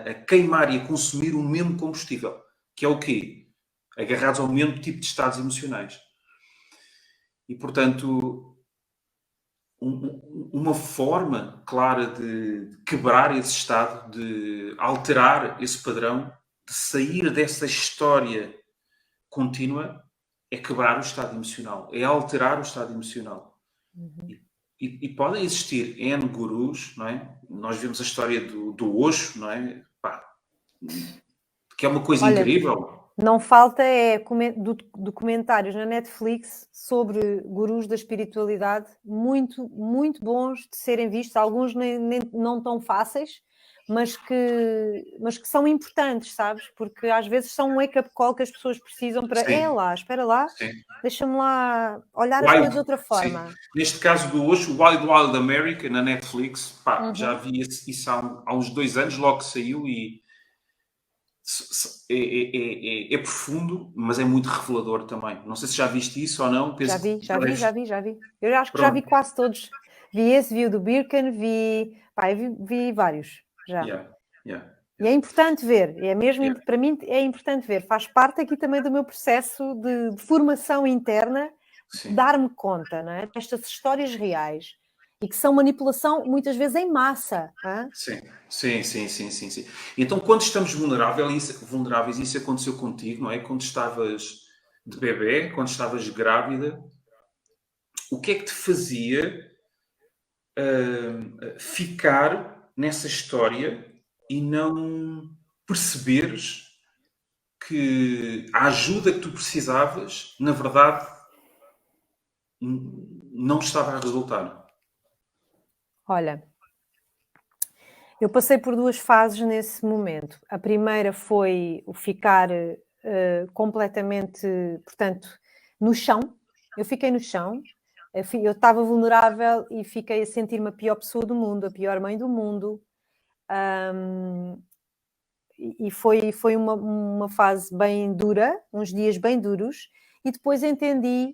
Speaker 1: a queimar e a consumir o mesmo combustível. Que é o quê? Agarrados ao mesmo tipo de estados emocionais. E, portanto, uma forma clara de quebrar esse estado, de alterar esse padrão, de sair dessa história contínua, é quebrar o estado emocional, é alterar o estado emocional. E podem existir N gurus, não é? Nós vemos a história do Osho, não é? Pá, que é uma coisa incrível.
Speaker 2: Não falta documentários na Netflix sobre gurus da espiritualidade, muito, muito bons de serem vistos, alguns nem não tão fáceis, mas que são importantes, sabes? Porque às vezes são um wake-up call que as pessoas precisam para, espera lá, deixa-me lá olhar as coisas de outra forma.
Speaker 1: Sim. Neste caso do Osho, Wild Wild America, na Netflix, pá, já vi isso há uns 2 anos, logo que saiu, e é profundo, mas é muito revelador também. Não sei se já viste isso ou não.
Speaker 2: Já vi. Eu acho que já vi quase todos. Vi esse, vi o do Birken, vi vários já. E é importante ver, é mesmo, para mim é importante ver, faz parte aqui também do meu processo de formação interna, dar-me conta, não é? Destas histórias reais e que são manipulação muitas vezes em massa.
Speaker 1: Sim. Então, quando estamos vulneráveis, isso aconteceu contigo, não é? Quando estavas de bebê, quando estavas grávida, o que é que te fazia ficar nessa história e não perceberes que a ajuda que tu precisavas, na verdade, não estava a resultar?
Speaker 2: Olha, eu passei por 2 fases nesse momento. A primeira foi o ficar completamente, portanto, no chão. Eu fiquei no chão, eu estava vulnerável e fiquei a sentir-me a pior pessoa do mundo, a pior mãe do mundo. E foi uma fase bem dura, uns dias bem duros, e depois entendi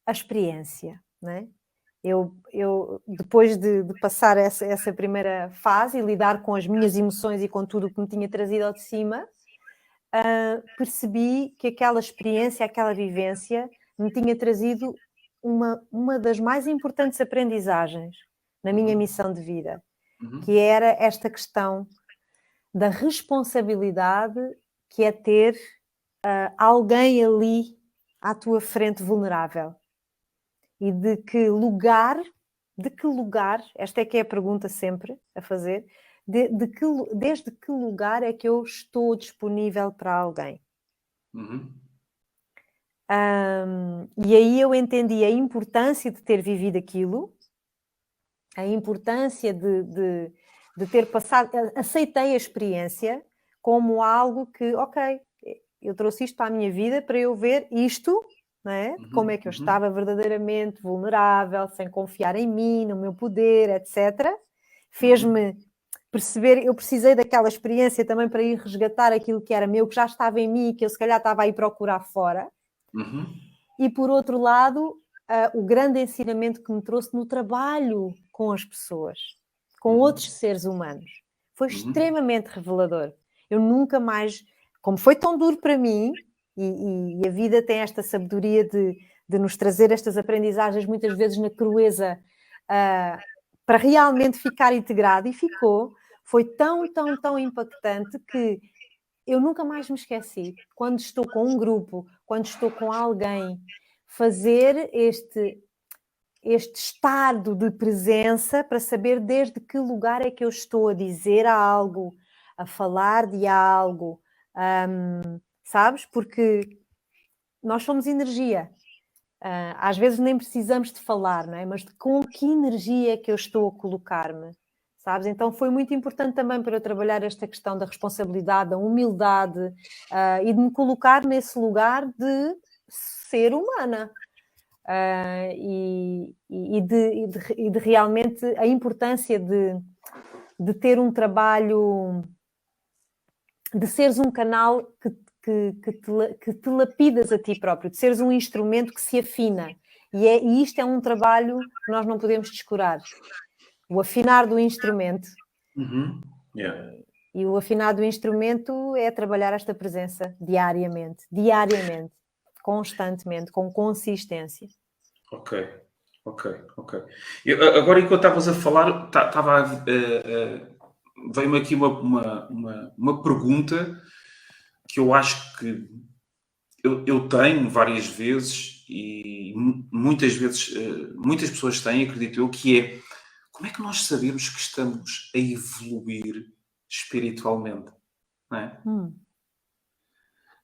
Speaker 2: a experiência, não é? Eu depois de passar essa primeira fase e lidar com as minhas emoções e com tudo o que me tinha trazido ao de cima, percebi que aquela experiência, aquela vivência, me tinha trazido uma das mais importantes aprendizagens na minha missão de vida, que era esta questão da responsabilidade que é ter alguém ali à tua frente vulnerável. E de que lugar, esta é que é a pergunta sempre a fazer, desde que lugar é que eu estou disponível para alguém? E aí eu entendi a importância de ter vivido aquilo, a importância de ter passado, aceitei a experiência como algo que, ok, eu trouxe isto para a minha vida para eu ver isto, não é? Como é que eu estava verdadeiramente vulnerável, sem confiar em mim, no meu poder, etc. Fez-me perceber, eu precisei daquela experiência também para ir resgatar aquilo que era meu, que já estava em mim e que eu se calhar estava a ir procurar fora. E por outro lado, o grande ensinamento que me trouxe no trabalho com as pessoas, com outros seres humanos, foi extremamente revelador. Eu nunca mais, como foi tão duro para mim, e a vida tem esta sabedoria de nos trazer estas aprendizagens muitas vezes na crueza, para realmente ficar integrado, e ficou, foi tão impactante que eu nunca mais me esqueci. Quando estou com um grupo, quando estou com alguém, fazer este estado de presença para saber desde que lugar é que eu estou a dizer algo, a falar de algo, sabes? Porque nós somos energia. Às vezes nem precisamos de falar, não é? Mas com que energia é que eu estou a colocar-me? Sabes? Então foi muito importante também para eu trabalhar esta questão da responsabilidade, da humildade, e de me colocar nesse lugar de ser humana. e de realmente a importância de ter um trabalho, de seres um canal que te lapidas a ti próprio, de seres um instrumento que se afina. E isto é um trabalho que nós não podemos descurar. O afinar do instrumento.
Speaker 1: Yeah.
Speaker 2: E o afinar do instrumento é trabalhar esta presença diariamente, constantemente, com consistência.
Speaker 1: Ok. Agora, enquanto estavas a falar, veio-me aqui uma pergunta que eu acho que eu tenho várias vezes e muitas vezes muitas pessoas têm, acredito eu, que é: como é que nós sabemos que estamos a evoluir espiritualmente? Não é? Como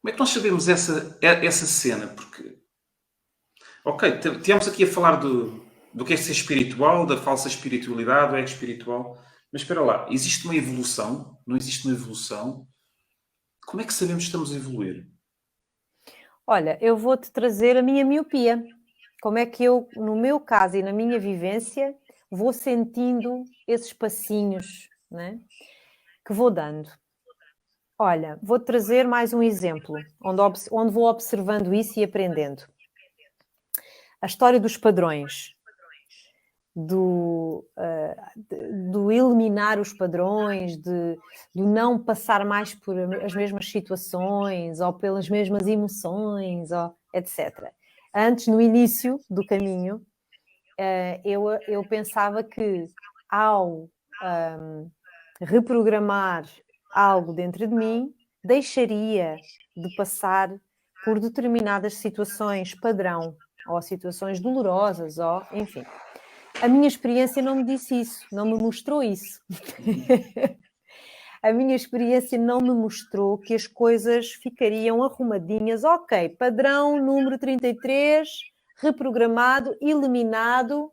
Speaker 1: é que nós sabemos essa cena? Porque, ok, temos aqui a falar do que é ser espiritual, da falsa espiritualidade, do ego espiritual, mas espera lá, existe uma evolução? Não existe uma evolução? Como é que sabemos que estamos a evoluir?
Speaker 2: Olha, eu vou-te trazer a minha miopia. Como é que eu, no meu caso e na minha vivência, vou sentindo esses passinhos, né, que vou dando. Olha, vou-te trazer mais um exemplo, onde vou observando isso e aprendendo. A história dos padrões. Do eliminar os padrões, do não passar mais por as mesmas situações ou pelas mesmas emoções, etc. Antes, no início do caminho, eu pensava que ao reprogramar algo dentro de mim, deixaria de passar por determinadas situações padrão, ou situações dolorosas, ou enfim. A minha experiência não me disse isso, não me mostrou isso. A minha experiência não me mostrou que as coisas ficariam arrumadinhas. Ok, padrão número 33, reprogramado, eliminado,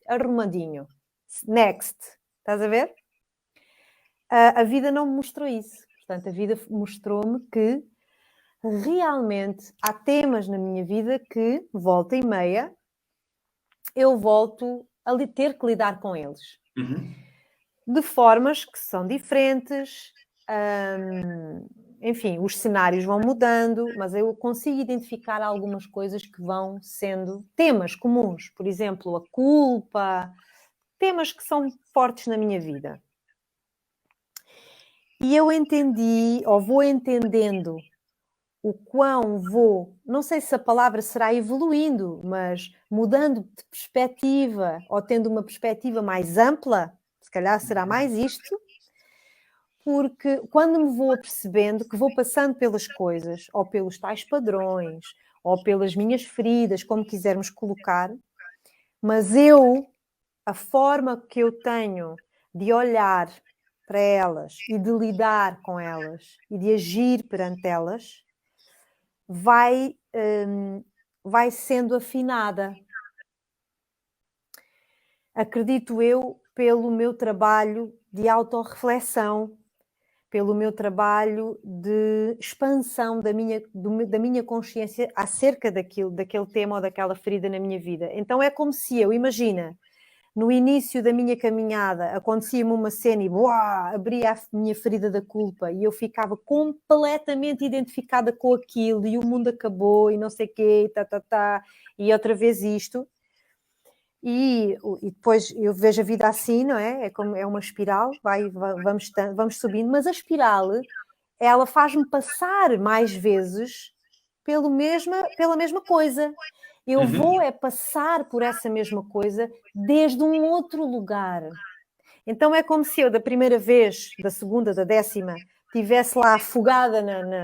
Speaker 2: arrumadinho. Next. Estás a ver? A vida não me mostrou isso. Portanto, a vida mostrou-me que realmente há temas na minha vida que, volta e meia, eu volto a ter que lidar com eles. De formas que são diferentes, enfim, os cenários vão mudando, mas eu consigo identificar algumas coisas que vão sendo temas comuns. Por exemplo, a culpa, temas que são fortes na minha vida. E eu entendi, ou vou entendendo, o quão não sei se a palavra será evoluindo, mas mudando de perspectiva, ou tendo uma perspectiva mais ampla, se calhar será mais isto, porque quando me vou apercebendo que vou passando pelas coisas, ou pelos tais padrões, ou pelas minhas feridas, como quisermos colocar, mas a forma que eu tenho de olhar para elas e de lidar com elas e de agir perante elas, vai sendo afinada. Acredito eu, pelo meu trabalho de autorreflexão, pelo meu trabalho de expansão da minha consciência acerca daquele tema ou daquela ferida na minha vida. Então é como se imagina, no início da minha caminhada acontecia-me uma cena e abria a minha ferida da culpa e eu ficava completamente identificada com aquilo e o mundo acabou e não sei o quê, e outra vez isto. E depois eu vejo a vida assim, não é? É uma espiral, vamos subindo, mas a espiral, ela faz-me passar mais vezes pela mesma coisa. Eu vou passar por essa mesma coisa desde um outro lugar. Então é como se eu, da primeira vez, da segunda, da 10ª, estivesse lá afogada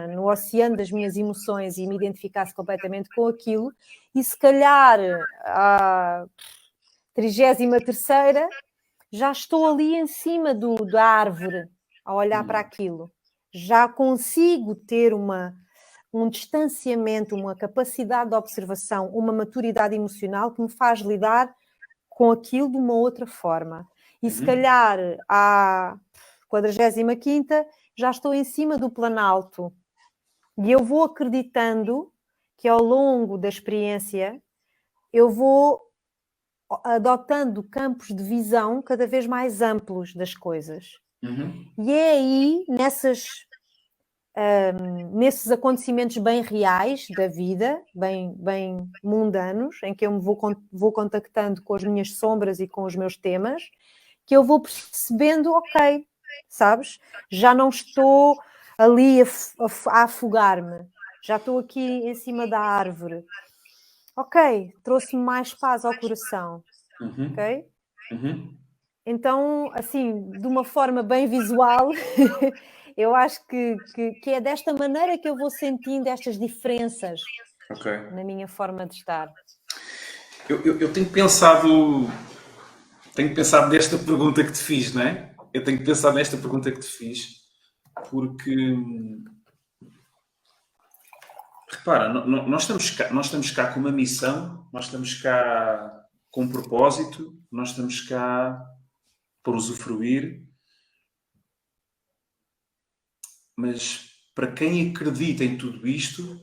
Speaker 2: no oceano das minhas emoções e me identificasse completamente com aquilo, e se calhar a 33ª já estou ali em cima da árvore a olhar para aquilo. Já consigo ter um distanciamento, uma capacidade de observação, uma maturidade emocional que me faz lidar com aquilo de uma outra forma. E se calhar à 45ª já estou em cima do planalto. E eu vou acreditando que ao longo da experiência eu vou adotando campos de visão cada vez mais amplos das coisas. E é aí, nesses acontecimentos bem reais da vida, bem mundanos, em que eu me vou contactando com as minhas sombras e com os meus temas, que eu vou percebendo, ok, sabes? Já não estou ali a afogar-me, já estou aqui em cima da árvore. Ok, trouxe-me mais paz ao coração, ok? Então, assim, de uma forma bem visual, eu acho que é desta maneira que eu vou sentindo estas diferenças na minha forma de estar.
Speaker 1: Eu tenho pensado nesta pergunta que te fiz, não é? Eu tenho pensado nesta pergunta que te fiz, porque repara, nós estamos cá com uma missão, nós estamos cá com um propósito, nós estamos cá para usufruir, mas para quem acredita em tudo isto,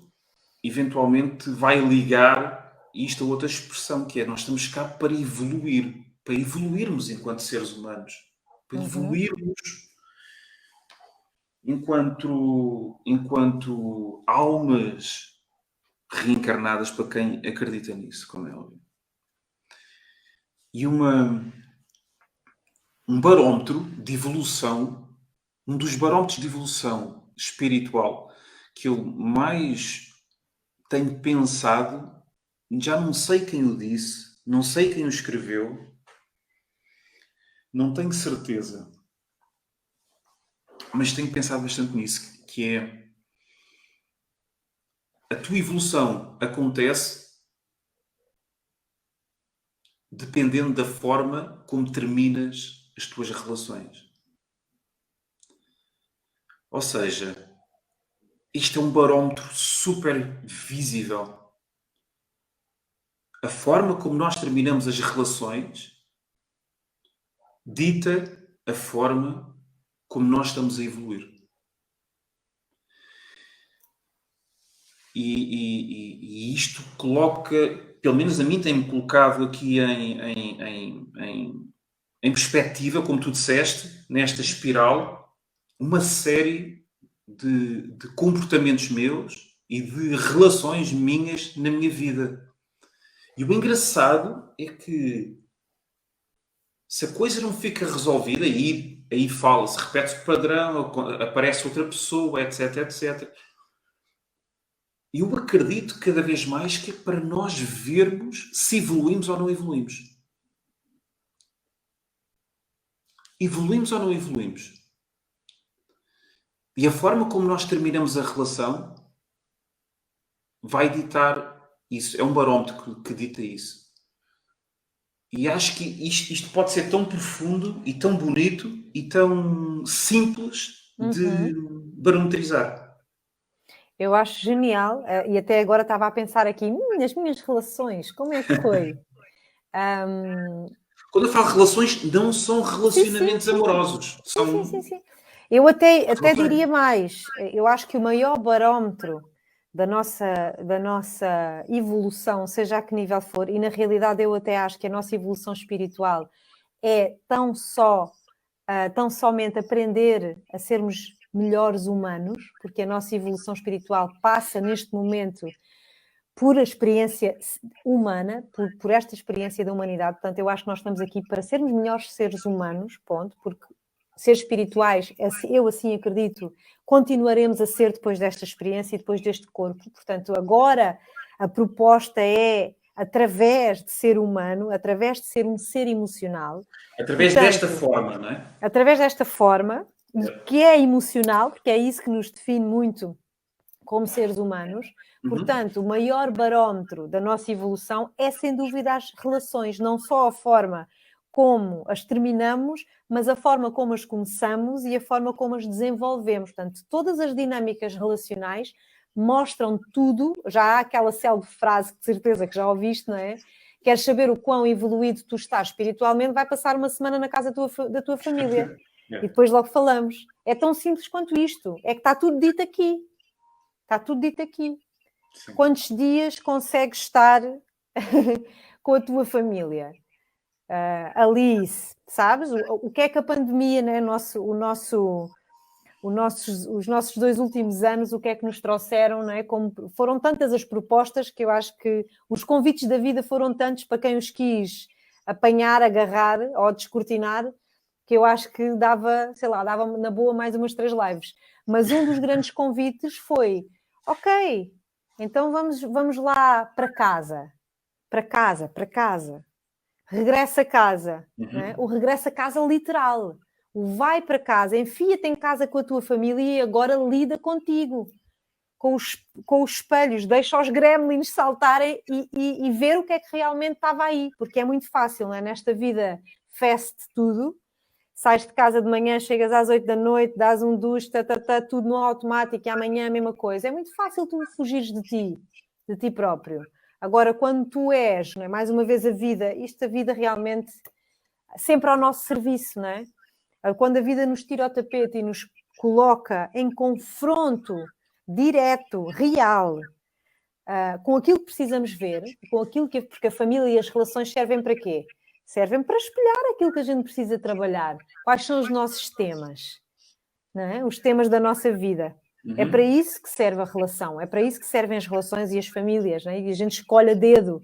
Speaker 1: eventualmente vai ligar isto a outra expressão, que é nós estamos cá para evoluir, para evoluirmos enquanto seres humanos, para evoluirmos enquanto almas reencarnadas, para quem acredita nisso, como é óbvio. E um barómetro de evolução, um dos barómetros de evolução espiritual que eu mais tenho pensado, já não sei quem o disse, não sei quem o escreveu, não tenho certeza, mas tenho pensado bastante nisso, que é a tua evolução acontece dependendo da forma como terminas as tuas relações. Ou seja, isto é um barómetro super visível. A forma como nós terminamos as relações dita a forma como nós estamos a evoluir. E isto coloca, pelo menos a mim tem-me colocado aqui em perspectiva, como tu disseste, nesta espiral, uma série de comportamentos meus e de relações minhas na minha vida. E o engraçado é que se a coisa não fica resolvida, aí fala-se, repete-se o padrão, aparece outra pessoa, etc, etc. Eu acredito cada vez mais que é para nós vermos se evoluímos ou não evoluímos. Evoluímos ou não evoluímos? E a forma como nós terminamos a relação vai ditar isso. É um barómetro que dita isso. E acho que isto pode ser tão profundo e tão bonito e tão simples de barometrizar.
Speaker 2: Eu acho genial, e até agora estava a pensar aqui, nas minhas relações, como é que foi?
Speaker 1: Quando eu falo relações, não são relacionamentos amorosos.
Speaker 2: Sim. Eu até diria mais, eu acho que o maior barómetro da nossa evolução, seja a que nível for, e na realidade eu até acho que a nossa evolução espiritual é tão somente aprender a sermos melhores humanos, porque a nossa evolução espiritual passa neste momento por a experiência humana, por esta experiência da humanidade. Portanto, eu acho que nós estamos aqui para sermos melhores seres humanos, ponto, porque seres espirituais, eu assim acredito, continuaremos a ser depois desta experiência e depois deste corpo. Portanto, agora a proposta é, através de ser humano, através de ser um ser emocional.
Speaker 1: Através desta forma, não é?
Speaker 2: Através desta forma, que é emocional, porque é isso que nos define muito como seres humanos. Portanto, o maior barómetro da nossa evolução é, sem dúvida, as relações, não só a forma como as terminamos, mas a forma como as começamos e a forma como as desenvolvemos. Portanto, todas as dinâmicas relacionais mostram tudo. Já há aquela célebre frase que de certeza que já ouviste, não é? Queres saber o quão evoluído tu estás espiritualmente, vai passar uma semana na casa da tua família. E depois logo falamos. É tão simples quanto isto. É que está tudo dito aqui. Está tudo dito aqui. Sim. Quantos dias consegues estar com a tua família. Alice, sabes? O que é que a pandemia, né? Os nossos 2 últimos anos, o que é que nos trouxeram, não é? Como foram tantas as propostas que eu acho que os convites da vida foram tantos para quem os quis apanhar, agarrar ou descortinar, que eu acho que dava, sei lá, dava na boa mais umas 3 lives. Mas um dos grandes convites foi, ok, então vamos lá para casa. Regressa a casa, não é? O regresso a casa literal. O vai para casa, enfia-te em casa com a tua família e agora lida contigo. Com os espelhos, deixa os gremlins saltarem e ver o que é que realmente estava aí. Porque é muito fácil, não é? Nesta vida fast tudo. Sais de casa de manhã, chegas às 8 da noite, dás um duche, tudo no automático e amanhã a mesma coisa. É muito fácil tu fugires de ti próprio. Agora, quando tu és, não é? Mais uma vez a vida realmente sempre ao nosso serviço, não é? Quando a vida nos tira o tapete e nos coloca em confronto direto, real, com aquilo que precisamos ver, com aquilo que... Porque a família e as relações servem para quê? Servem para espelhar aquilo que a gente precisa trabalhar. Quais são os nossos temas? Não é? Os temas da nossa vida. É para isso que serve a relação, é para isso que servem as relações e as famílias, não é? E a gente escolhe a dedo.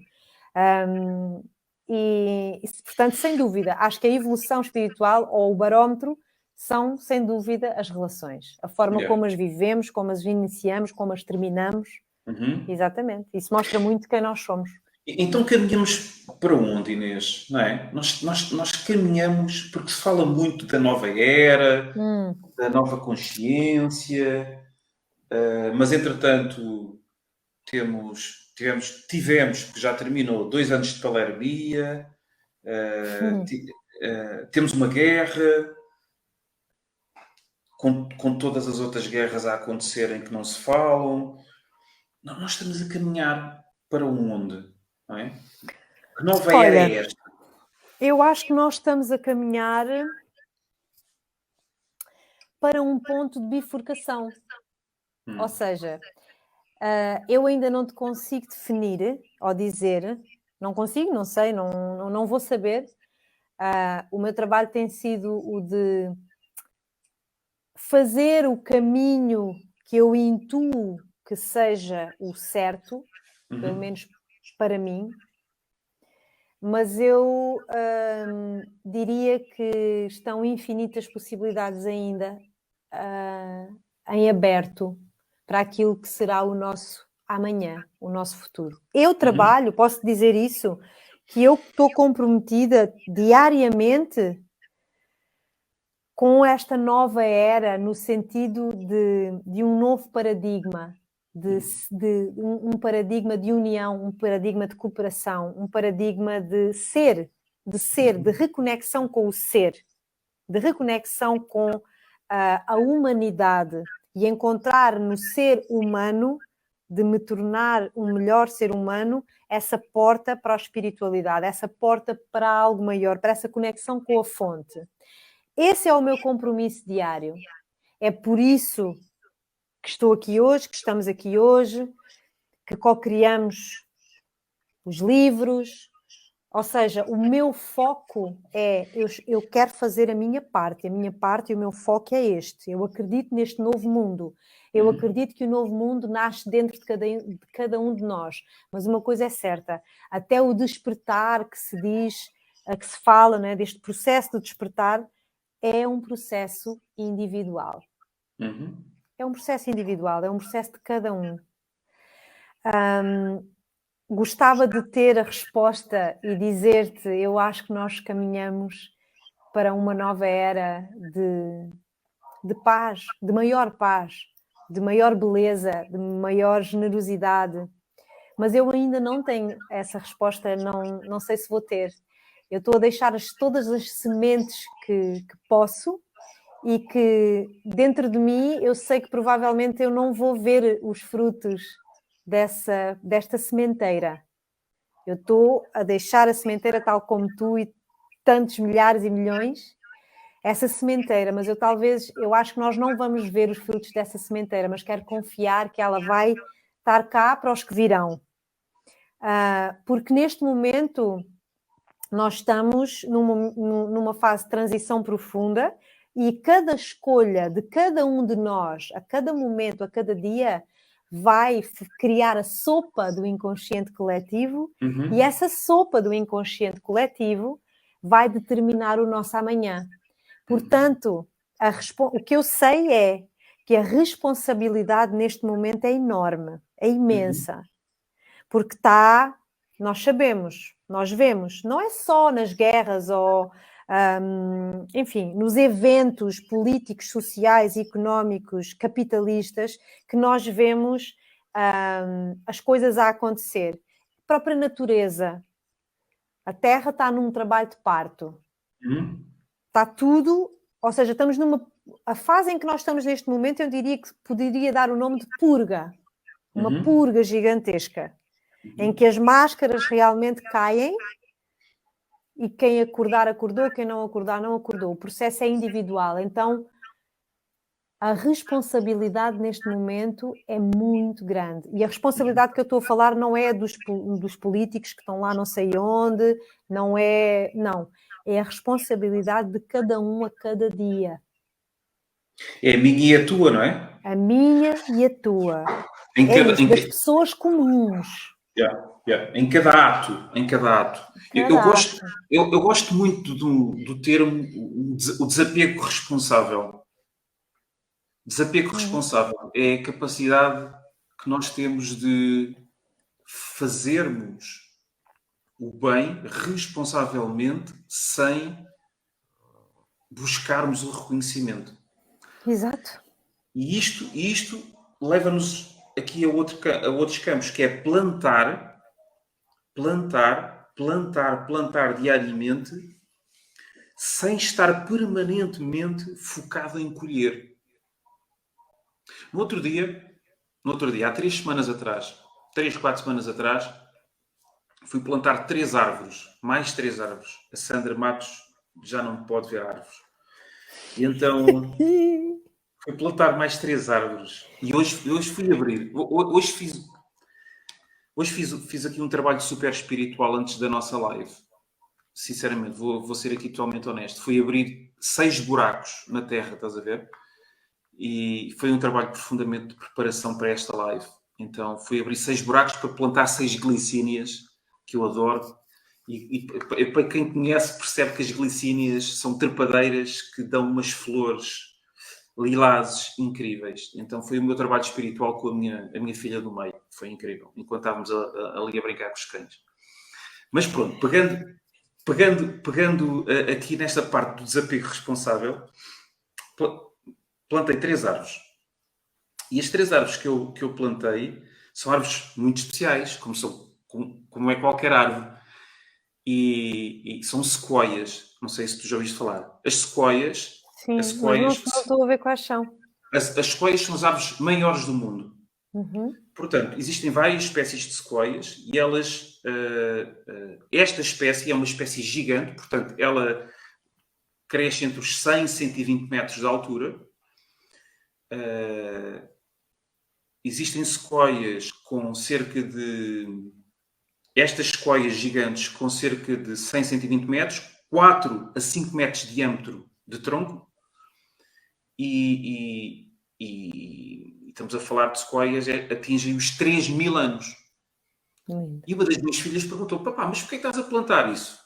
Speaker 2: Portanto, sem dúvida, acho que a evolução espiritual ou o barómetro são, sem dúvida, as relações. A forma como as vivemos, como as iniciamos, como as terminamos. Exatamente. Isso mostra muito quem nós somos.
Speaker 1: Então caminhamos para onde, Inês? Não é? Nós caminhamos porque se fala muito da nova era, da nova consciência, mas entretanto tivemos, que já terminou, 2 anos de palermia, temos uma guerra, com todas as outras guerras a acontecerem que não se falam. Nós estamos a caminhar para onde? Não é? Que nova era é esta?
Speaker 2: Eu acho que nós estamos a caminhar para um ponto de bifurcação. Ou seja, eu ainda não te consigo definir ou dizer, não consigo, não sei, não vou saber. O meu trabalho tem sido o de fazer o caminho que eu intuo que seja o certo, pelo menos para mim, mas eu diria que estão infinitas possibilidades ainda em aberto para aquilo que será o nosso amanhã, o nosso futuro. Eu trabalho, posso dizer isso, que eu estou comprometida diariamente com esta nova era no sentido de um novo paradigma, de um paradigma de união, um paradigma de cooperação, um paradigma de reconexão com o ser, de reconexão com a humanidade e encontrar no ser humano, de me tornar um melhor ser humano, essa porta para a espiritualidade, essa porta para algo maior, para essa conexão com a fonte. Esse é o meu compromisso diário. É por isso que estou aqui hoje, que estamos aqui hoje, que co-criamos os livros. Ou seja, o meu foco é, eu quero fazer a minha parte e o meu foco é este. Eu acredito neste novo mundo. Eu acredito que o novo mundo nasce dentro de cada um de nós. Mas uma coisa é certa, até o despertar que se diz, que se fala, né, deste processo de despertar, é um processo individual. É um processo individual, é um processo de cada um. Gostava de ter a resposta e dizer-te, eu acho que nós caminhamos para uma nova era de paz, de maior beleza, de maior generosidade. Mas eu ainda não tenho essa resposta, não sei se vou ter. Eu estou a deixar todas as sementes que posso e que dentro de mim eu sei que provavelmente eu não vou ver os frutos desta sementeira. Eu estou a deixar a sementeira tal como tu e tantos milhares e milhões, essa sementeira, mas eu acho que nós não vamos ver os frutos dessa sementeira, mas quero confiar que ela vai estar cá para os que virão. Porque neste momento nós estamos numa fase de transição profunda e cada escolha de cada um de nós, a cada momento, a cada dia, vai criar a sopa do inconsciente coletivo e essa sopa do inconsciente coletivo vai determinar o nosso amanhã. Portanto, o que eu sei é que a responsabilidade neste momento é enorme, é imensa. Porque nós sabemos, nós vemos, não é só nas guerras ou, enfim, nos eventos políticos, sociais, económicos, capitalistas, que nós vemos as coisas a acontecer. A própria natureza. A Terra está num trabalho de parto. Está tudo, ou seja, estamos a fase em que nós estamos neste momento, eu diria que poderia dar o nome de purga. Uma purga gigantesca. Em que as máscaras realmente caem e quem acordar, acordou, quem não acordar, não acordou. O processo é individual. Então, a responsabilidade neste momento é muito grande. E a responsabilidade que eu estou a falar não é dos políticos que estão lá não sei onde, não. É a responsabilidade de cada um a cada dia.
Speaker 1: É a minha e a tua, não é?
Speaker 2: A minha e a tua. Das pessoas comuns.
Speaker 1: Em cada ato. Eu gosto muito do termo o desapego responsável. Desapego responsável é a capacidade que nós temos de fazermos o bem responsavelmente sem buscarmos o reconhecimento.
Speaker 2: Exato.
Speaker 1: E isto leva-nos aqui a outros campos, que é plantar diariamente sem estar permanentemente focado em colher. No outro dia, há 3 semanas atrás, 3, 4 semanas atrás, fui plantar 3 árvores, mais 3 árvores. A Sandra Matos já não pode ver árvores. E então fui plantar mais 3 árvores. E hoje fui abrir. Hoje fiz aqui um trabalho super espiritual antes da nossa live. Sinceramente, vou ser aqui totalmente honesto. Fui abrir 6 buracos na terra, estás a ver? E foi um trabalho profundamente de preparação para esta live. Então fui abrir 6 buracos para plantar 6 glicínias, que eu adoro. E para quem conhece percebe que as glicínias são trepadeiras que dão umas flores lilazes incríveis. Então foi o meu trabalho espiritual com a minha filha do meio. Foi incrível, enquanto estávamos ali a brincar com os cães. Mas pronto, pegando aqui nesta parte do desapego responsável, plantei 3 árvores. E as 3 árvores que eu plantei são árvores muito especiais, como é qualquer árvore. E são sequoias. Não sei se tu já ouviste falar. As sequoias...
Speaker 2: Sim, mas não estou a ver quais são.
Speaker 1: As sequoias são as árvores maiores do mundo. Portanto, existem várias espécies de sequoias e elas... esta espécie é uma espécie gigante. Portanto, ela cresce entre os 100 e 120 metros de altura. Existem sequoias com cerca de... Estas sequoias gigantes com cerca de 100, 120 metros, 4 a 5 metros de diâmetro de tronco. E estamos a falar de sequoias atingem os 3.000 anos. E uma das minhas filhas perguntou: papá, mas porquê estás a plantar isso?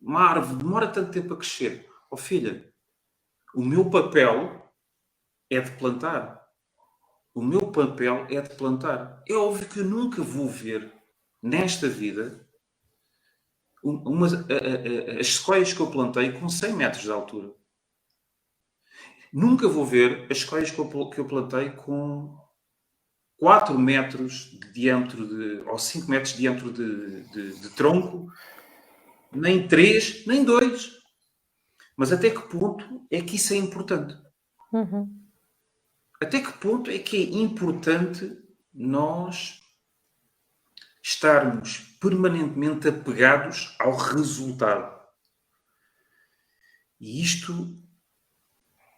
Speaker 1: Uma árvore demora tanto tempo a crescer. Oh filha, o meu papel é de plantar. O meu papel é de plantar. É óbvio que eu nunca vou ver nesta vida as sequoias que eu plantei com 100 metros de altura. Nunca vou ver as sequoias que eu plantei com 4 metros de diâmetro ou 5 metros de diâmetro de tronco, nem 3, nem 2. Mas até que ponto é que isso é importante? Até que ponto é que é importante nós estarmos permanentemente apegados ao resultado? E isto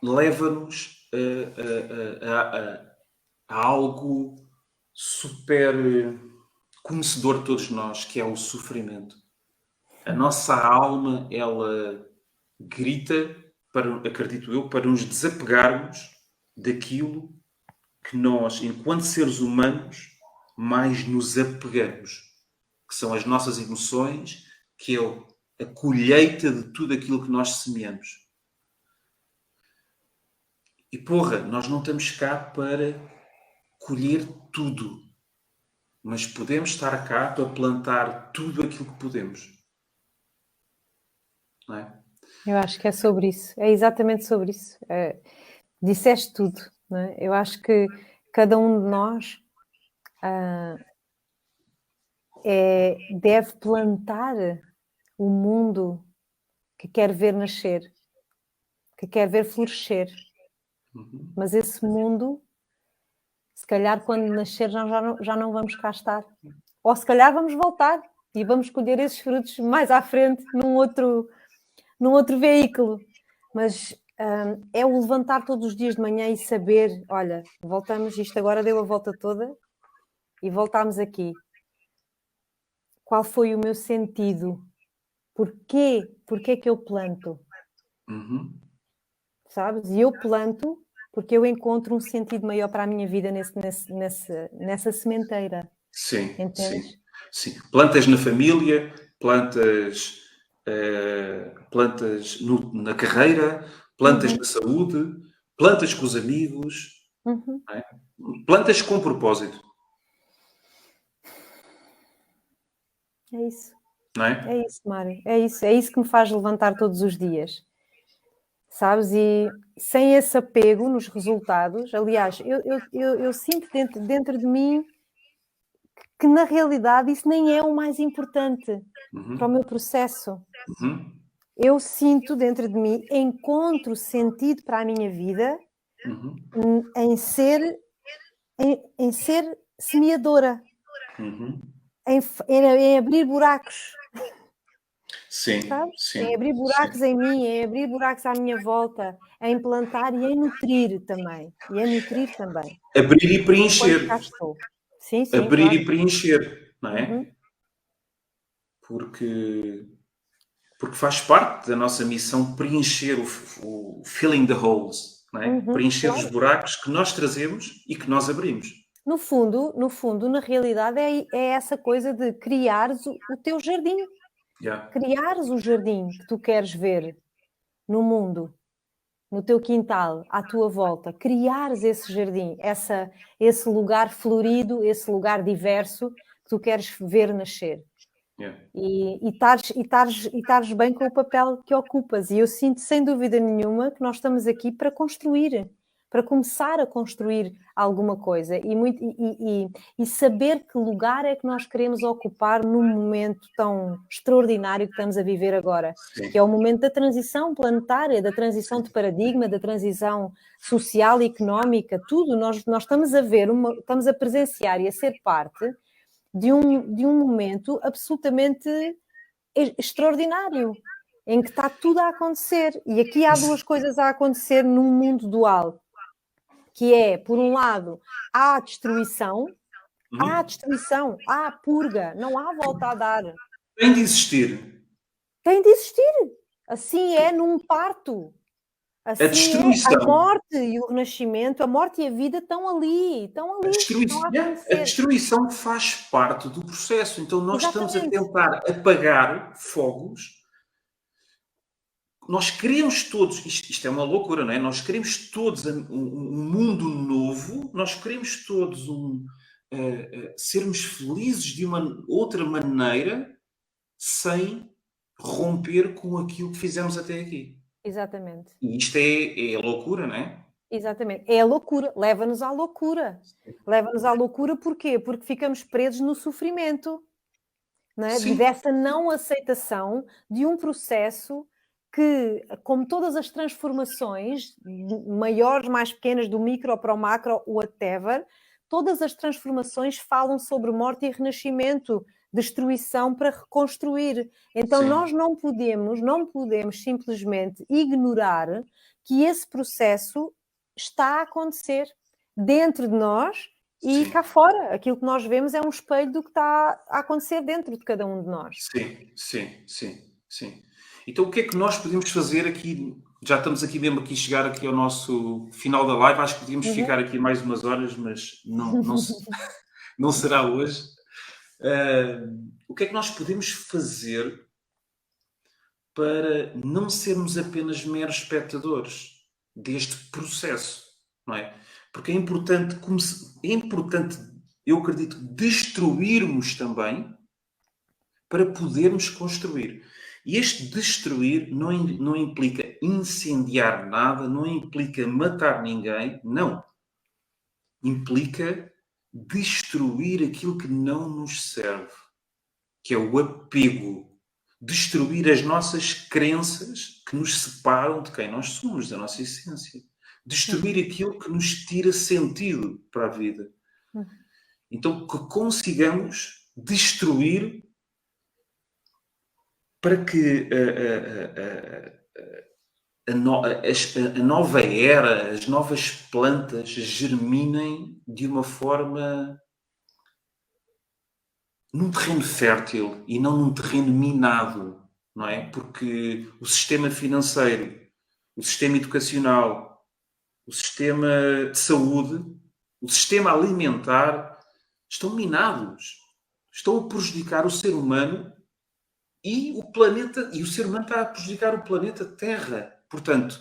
Speaker 1: leva-nos a algo super conhecedor de todos nós, que é o sofrimento. A nossa alma, ela grita, acredito eu, para nos desapegarmos daquilo que nós, enquanto seres humanos, mais nos apegamos, que são as nossas emoções, que é a colheita de tudo aquilo que nós semeamos. E porra, nós não estamos cá para colher tudo, mas podemos estar cá para plantar tudo aquilo que podemos. Não é?
Speaker 2: Eu acho que é sobre isso, é exatamente sobre isso. Disseste tudo, não é? Eu acho que cada um de nós deve plantar o mundo que quer ver nascer, que quer ver florescer. Mas esse mundo, se calhar quando nascer já não vamos cá estar. Ou se calhar vamos voltar e vamos colher esses frutos mais à frente num outro veículo. Mas é o levantar todos os dias de manhã e saber, olha, voltamos, isto agora deu a volta toda e voltámos aqui. Qual foi o meu sentido? Porquê que eu planto? Sabes? E eu planto porque eu encontro um sentido maior para a minha vida nessa sementeira.
Speaker 1: Sim,
Speaker 2: Entendes?
Speaker 1: sim. Plantas na família, plantas na carreira, plantas na saúde, plantas com os amigos, não é? Plantas com propósito.
Speaker 2: É isso.
Speaker 1: Não é?
Speaker 2: É isso, Mário. É isso que me faz levantar todos os dias. Sabes? E sem esse apego nos resultados, aliás, eu sinto dentro de mim que na realidade isso nem é o mais importante para o meu processo. Eu sinto dentro de mim, encontro sentido para a minha vida em ser semeadora, em abrir buracos.
Speaker 1: Sim,
Speaker 2: Sabes?
Speaker 1: sim.
Speaker 2: Em abrir buracos em mim, em abrir buracos à minha volta, em plantar e em nutrir também.
Speaker 1: Abrir e
Speaker 2: Enquanto
Speaker 1: preencher.
Speaker 2: cá estou. Sim,
Speaker 1: Abrir
Speaker 2: claro.
Speaker 1: e preencher, não é? Porque faz parte da nossa missão preencher o filling the holes, não é? Preencher
Speaker 2: claro.
Speaker 1: os buracos que nós trazemos e que nós abrimos.
Speaker 2: No fundo, na realidade, é essa coisa de criares o teu jardim.
Speaker 1: Yeah.
Speaker 2: Criares o jardim que tu queres ver no mundo, no teu quintal, à tua volta. Criares esse jardim, esse lugar florido, esse lugar diverso que tu queres ver nascer.
Speaker 1: Yeah.
Speaker 2: E estares bem com o papel que ocupas. E eu sinto, sem dúvida nenhuma, que nós estamos aqui para construir, para começar a construir alguma coisa e saber que lugar é que nós queremos ocupar num momento tão extraordinário que estamos a viver agora.
Speaker 1: Sim.
Speaker 2: Que é o momento da transição planetária, da transição de paradigma, da transição social e económica, tudo. Nós estamos a ver, estamos a presenciar e a ser parte de um momento absolutamente extraordinário, em que está tudo a acontecer. E aqui há duas coisas a acontecer num mundo dual, que é, por um lado, há a destruição, há a purga, não há volta a dar.
Speaker 1: Tem de existir.
Speaker 2: Assim é num parto. Assim
Speaker 1: A destruição.
Speaker 2: é a morte e o renascimento, a morte e a vida estão ali.
Speaker 1: A destruição faz parte do processo. Então nós
Speaker 2: Exatamente.
Speaker 1: estamos a tentar apagar fogos. Nós queremos todos, isto é uma loucura, não é? Nós queremos todos um mundo novo, nós queremos todos sermos felizes de uma outra maneira sem romper com aquilo que fizemos até aqui.
Speaker 2: Exatamente.
Speaker 1: E isto é loucura, não é?
Speaker 2: Exatamente. É a loucura. Leva-nos à loucura. Leva-nos à loucura porquê? Porque ficamos presos no sofrimento, não é? Dessa não aceitação de um processo que, como todas as transformações, maiores, mais pequenas, do micro para o macro, whatever, todas as transformações falam sobre morte e renascimento, destruição para reconstruir. Então nós não podemos simplesmente ignorar que esse processo está a acontecer dentro de nós E
Speaker 1: sim,
Speaker 2: cá fora, aquilo que nós vemos é um espelho do que está a acontecer dentro de cada um de nós.
Speaker 1: sim, sim, sim, sim. Então o que é que nós podemos fazer aqui? Já estamos aqui mesmo aqui chegar aqui ao nosso final da live. Acho que podíamos
Speaker 2: Uhum.
Speaker 1: ficar aqui mais umas horas, mas não será hoje. O que é que nós podemos fazer para não sermos apenas meros espectadores deste processo, não é? Porque é importante, eu acredito, destruirmos também para podermos construir. E este destruir não implica incendiar nada, não implica matar ninguém, não. Implica destruir aquilo que não nos serve, que é o apego. Destruir as nossas crenças que nos separam de quem nós somos, da nossa essência. Destruir aquilo que nos tira sentido para a vida. Então, que consigamos destruir para que a nova era, as novas plantas germinem de uma forma num terreno fértil e não num terreno minado, não é? Porque o sistema financeiro, o sistema educacional, o sistema de saúde, o sistema alimentar estão minados. Estão a prejudicar o ser humano e o planeta, e o ser humano está a prejudicar o planeta Terra. Portanto,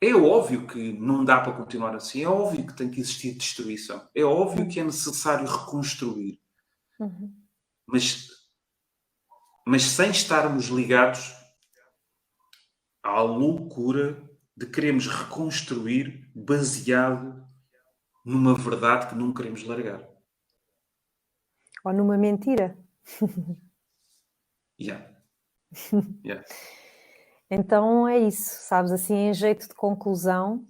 Speaker 1: é óbvio que não dá para continuar assim, é óbvio que tem que existir destruição, é óbvio que é necessário reconstruir,
Speaker 2: Uhum.
Speaker 1: mas, mas sem estarmos ligados à loucura de queremos reconstruir baseado numa verdade que não queremos largar.
Speaker 2: Ou numa mentira.
Speaker 1: Yeah. Yeah.
Speaker 2: Então é isso, sabes, assim em jeito de conclusão,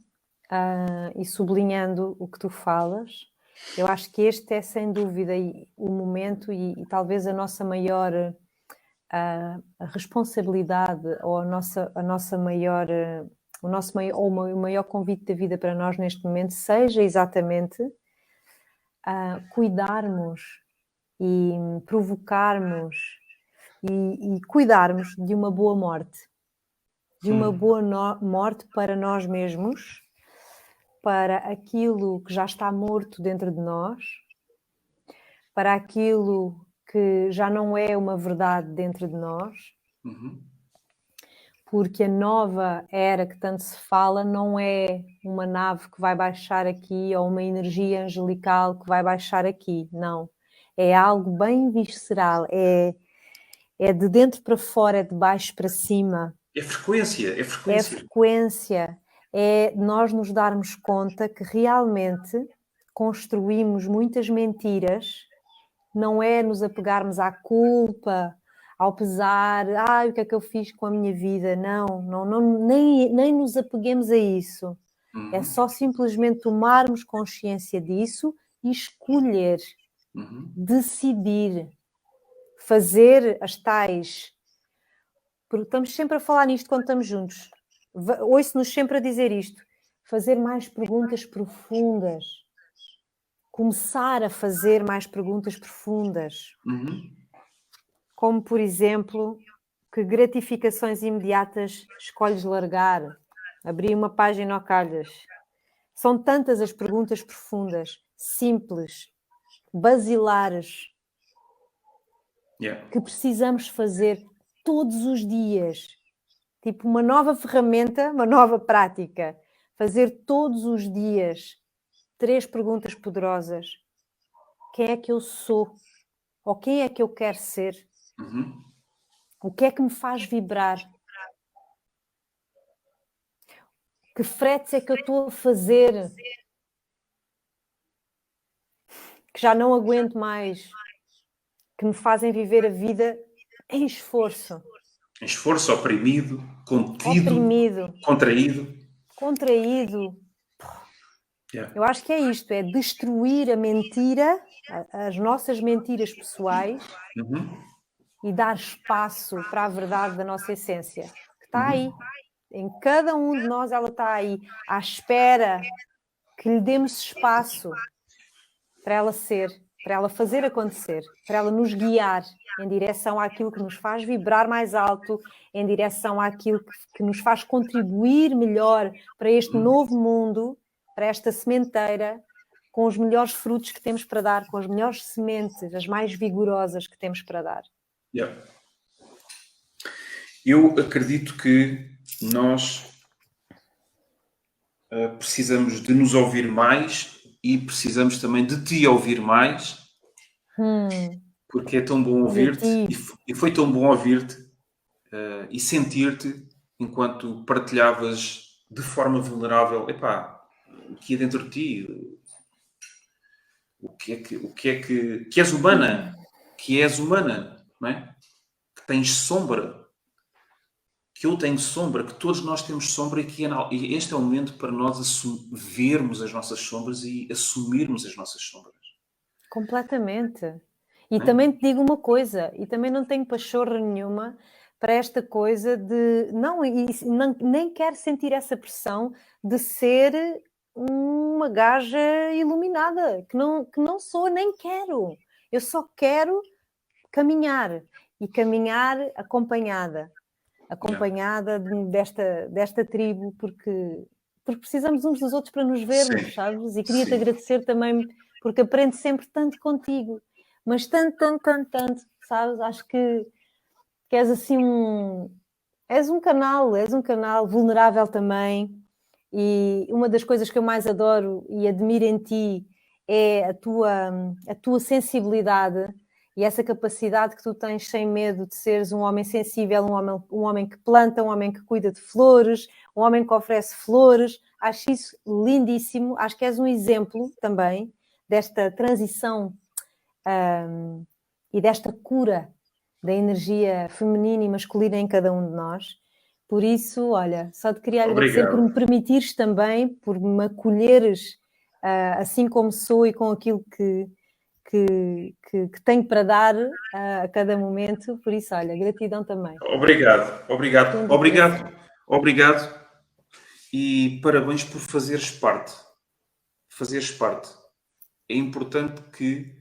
Speaker 2: e sublinhando o que tu falas, eu acho que este é sem dúvida o momento e talvez a nossa maior a responsabilidade ou a nossa maior, o nosso maior, ou o maior convite da vida para nós neste momento seja exatamente cuidarmos e provocarmos e cuidarmos de uma boa morte. De uma boa morte para nós mesmos, para aquilo que já está morto dentro de nós, para aquilo que já não é uma verdade dentro de nós, porque a nova era que tanto se fala não é uma nave que vai baixar aqui ou uma energia angelical que vai baixar aqui, não. É algo bem visceral, é de dentro para fora, é de baixo para cima.
Speaker 1: É frequência, é
Speaker 2: É
Speaker 1: frequência.
Speaker 2: frequência, é nós nos darmos conta que realmente construímos muitas mentiras, não é nos apegarmos à culpa, ao pesar, o que é que eu fiz com a minha vida? Nem nos apeguemos a isso. É só simplesmente tomarmos consciência disso e escolher, decidir, fazer as tais. Porque estamos sempre a falar nisto quando estamos juntos. Ouço-nos sempre a dizer isto. Fazer mais perguntas profundas. Começar a fazer mais perguntas profundas. Como, por exemplo, que gratificações imediatas escolhes largar? Abrir uma página ao calhas. São tantas as perguntas profundas, simples, basilares, que precisamos fazer todos os dias. Tipo uma nova ferramenta, uma nova prática. Fazer todos os dias 3 perguntas poderosas. Quem é que eu sou? Ou quem é que eu quero ser? O que é que me faz vibrar? Que fretes é que eu estou a fazer? Que já não aguento mais. Que me fazem viver a vida em esforço.
Speaker 1: Em esforço, oprimido, contido,
Speaker 2: Oprimido.
Speaker 1: contraído.
Speaker 2: Eu acho que é isto, é destruir a mentira, as nossas mentiras pessoais e dar espaço para a verdade da nossa essência, que está aí. Em cada um de nós ela está aí, à espera que lhe demos espaço para ela ser, para ela fazer acontecer, para ela nos guiar em direção àquilo que nos faz vibrar mais alto, em direção àquilo que nos faz contribuir melhor para este novo mundo, para esta sementeira, com os melhores frutos que temos para dar, com as melhores sementes, as mais vigorosas que temos para dar.
Speaker 1: Yeah. Eu acredito que nós precisamos de nos ouvir mais e precisamos também de te ouvir mais, porque é tão bom ouvir-te e foi tão bom ouvir-te e sentir-te enquanto partilhavas de forma vulnerável, epá, o que é dentro de ti, o que é que és humana, não é? Que tens sombra, que eu tenho sombra, que todos nós temos sombra e este é o momento para nós vermos as nossas sombras e assumirmos as nossas sombras.
Speaker 2: Completamente. E também te digo uma coisa, e também não tenho pachorra nenhuma para esta coisa de... nem quero sentir essa pressão de ser uma gaja iluminada, que não sou, nem quero. Eu só quero caminhar, e caminhar acompanhada desta tribo, porque precisamos uns dos outros para nos vermos, sim, sabes? E queria-te agradecer também, porque aprendo sempre tanto contigo, mas tanto, sabes? Acho que és assim és um canal vulnerável também, e uma das coisas que eu mais adoro e admiro em ti é a tua sensibilidade e essa capacidade que tu tens sem medo de seres um homem sensível, um homem que planta, um homem que cuida de flores, um homem que oferece flores. Acho isso lindíssimo. Acho que és um exemplo também desta transição e desta cura da energia feminina e masculina em cada um de nós. Por isso, olha, só te queria agradecer por me permitires também, por me acolheres assim como sou e com aquilo que tenho para dar a cada momento. Por isso, olha, gratidão também.
Speaker 1: Obrigado. E parabéns por fazeres parte. É importante que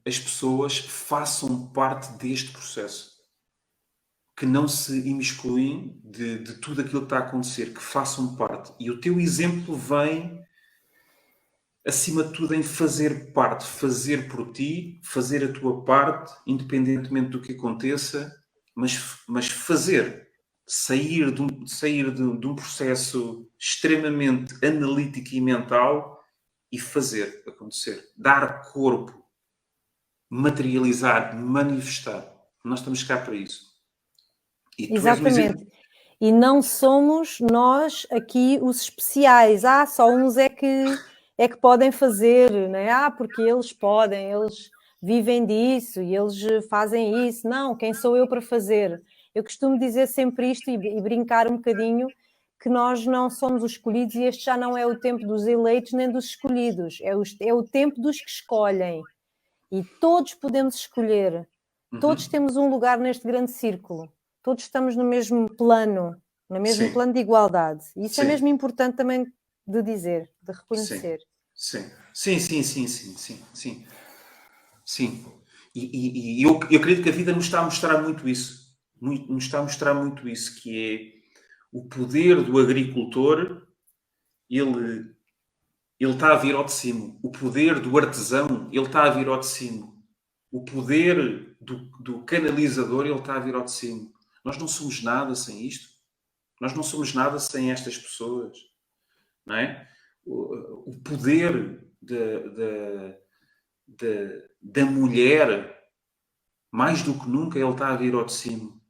Speaker 1: as pessoas façam parte deste processo. Que não se imiscuem de tudo aquilo que está a acontecer, que façam parte. E o teu exemplo vem, acima de tudo, em fazer parte, fazer por ti, fazer a tua parte, independentemente do que aconteça, mas fazer. Sair de um processo extremamente analítico e mental e fazer acontecer. Dar corpo. Materializar, manifestar. Nós estamos cá para isso.
Speaker 2: Exatamente. E não somos nós aqui os especiais. Só uns é que podem fazer, né? Porque eles podem, eles vivem disso e eles fazem isso. Não, quem sou eu para fazer? Eu costumo dizer sempre isto e brincar um bocadinho, que nós não somos os escolhidos e este já não é o tempo dos eleitos nem dos escolhidos. É o tempo dos que escolhem. E todos podemos escolher. Todos temos um lugar neste grande círculo. Todos estamos no mesmo plano, no mesmo plano de igualdade. E isso é mesmo importante também de dizer, de reconhecer.
Speaker 1: Sim. E eu acredito que a vida nos está a mostrar muito isso. Nos está a mostrar muito isso, que é o poder do agricultor, ele está a vir ao de cima. O poder do artesão, ele está a vir ao de cima. O poder do canalizador, ele está a vir ao de cima. Nós não somos nada sem isto. Nós não somos nada sem estas pessoas. Não é? O poder da mulher, mais do que nunca, ele está a vir ao de cima.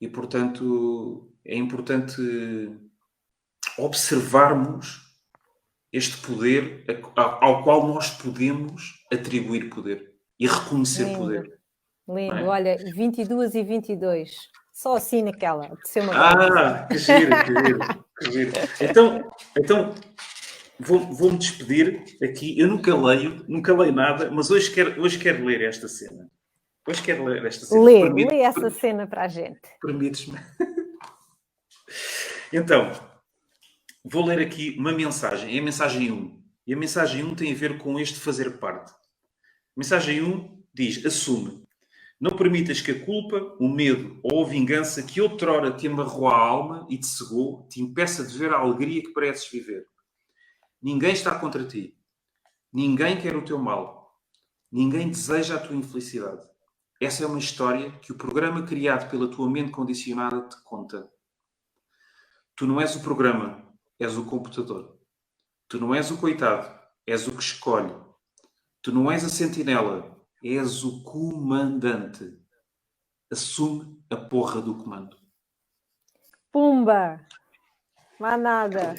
Speaker 1: E, portanto, é importante observarmos este poder ao qual nós podemos atribuir poder e reconhecer poder.
Speaker 2: Lindo, é? Olha, 22 e 22. Só assim naquela.
Speaker 1: Que giro. Então vou-me despedir aqui. Eu nunca leio nada, mas hoje quero ler esta cena.
Speaker 2: Lê essa cena para a gente.
Speaker 1: Permites-me? Então, Vou ler aqui uma mensagem, é a mensagem 1. E a mensagem 1 tem a ver com este fazer parte. A mensagem 1 diz: assume. Não permitas que a culpa, o medo ou a vingança que outrora te amarrou a alma e te cegou, te impeça de ver a alegria que pareces viver. Ninguém está contra ti. Ninguém quer o teu mal. Ninguém deseja a tua infelicidade. Essa é uma história que o programa criado pela tua mente condicionada te conta. Tu não és o programa, és o computador. Tu não és o coitado, és o que escolhe. Tu não és a sentinela, és o comandante. Assume a porra do comando.
Speaker 2: Pumba! Mais nada.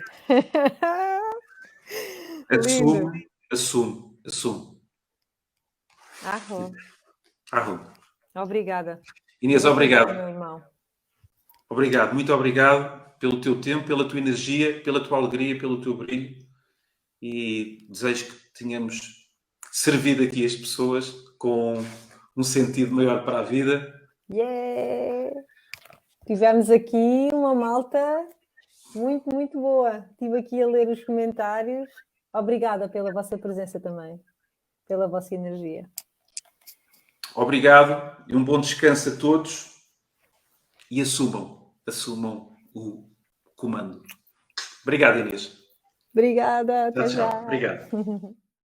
Speaker 2: Lindo.
Speaker 1: Assume.
Speaker 2: Arro.
Speaker 1: Arrume.
Speaker 2: Obrigada.
Speaker 1: Inês,
Speaker 2: Vou tentar,
Speaker 1: obrigado.
Speaker 2: meu irmão.
Speaker 1: Obrigado, muito obrigado pelo teu tempo, pela tua energia, pela tua alegria, pelo teu brilho. E desejo que tenhamos servido aqui as pessoas com um sentido maior para a vida.
Speaker 2: Yeah! Tivemos aqui uma malta muito, muito boa. Estive aqui a ler os comentários. Obrigada pela vossa presença também, pela vossa energia.
Speaker 1: Obrigado e um bom descanso a todos e assumam o comando. Obrigado, Inês.
Speaker 2: Obrigada, até
Speaker 1: Tchau,
Speaker 2: já.
Speaker 1: tchau. Obrigado.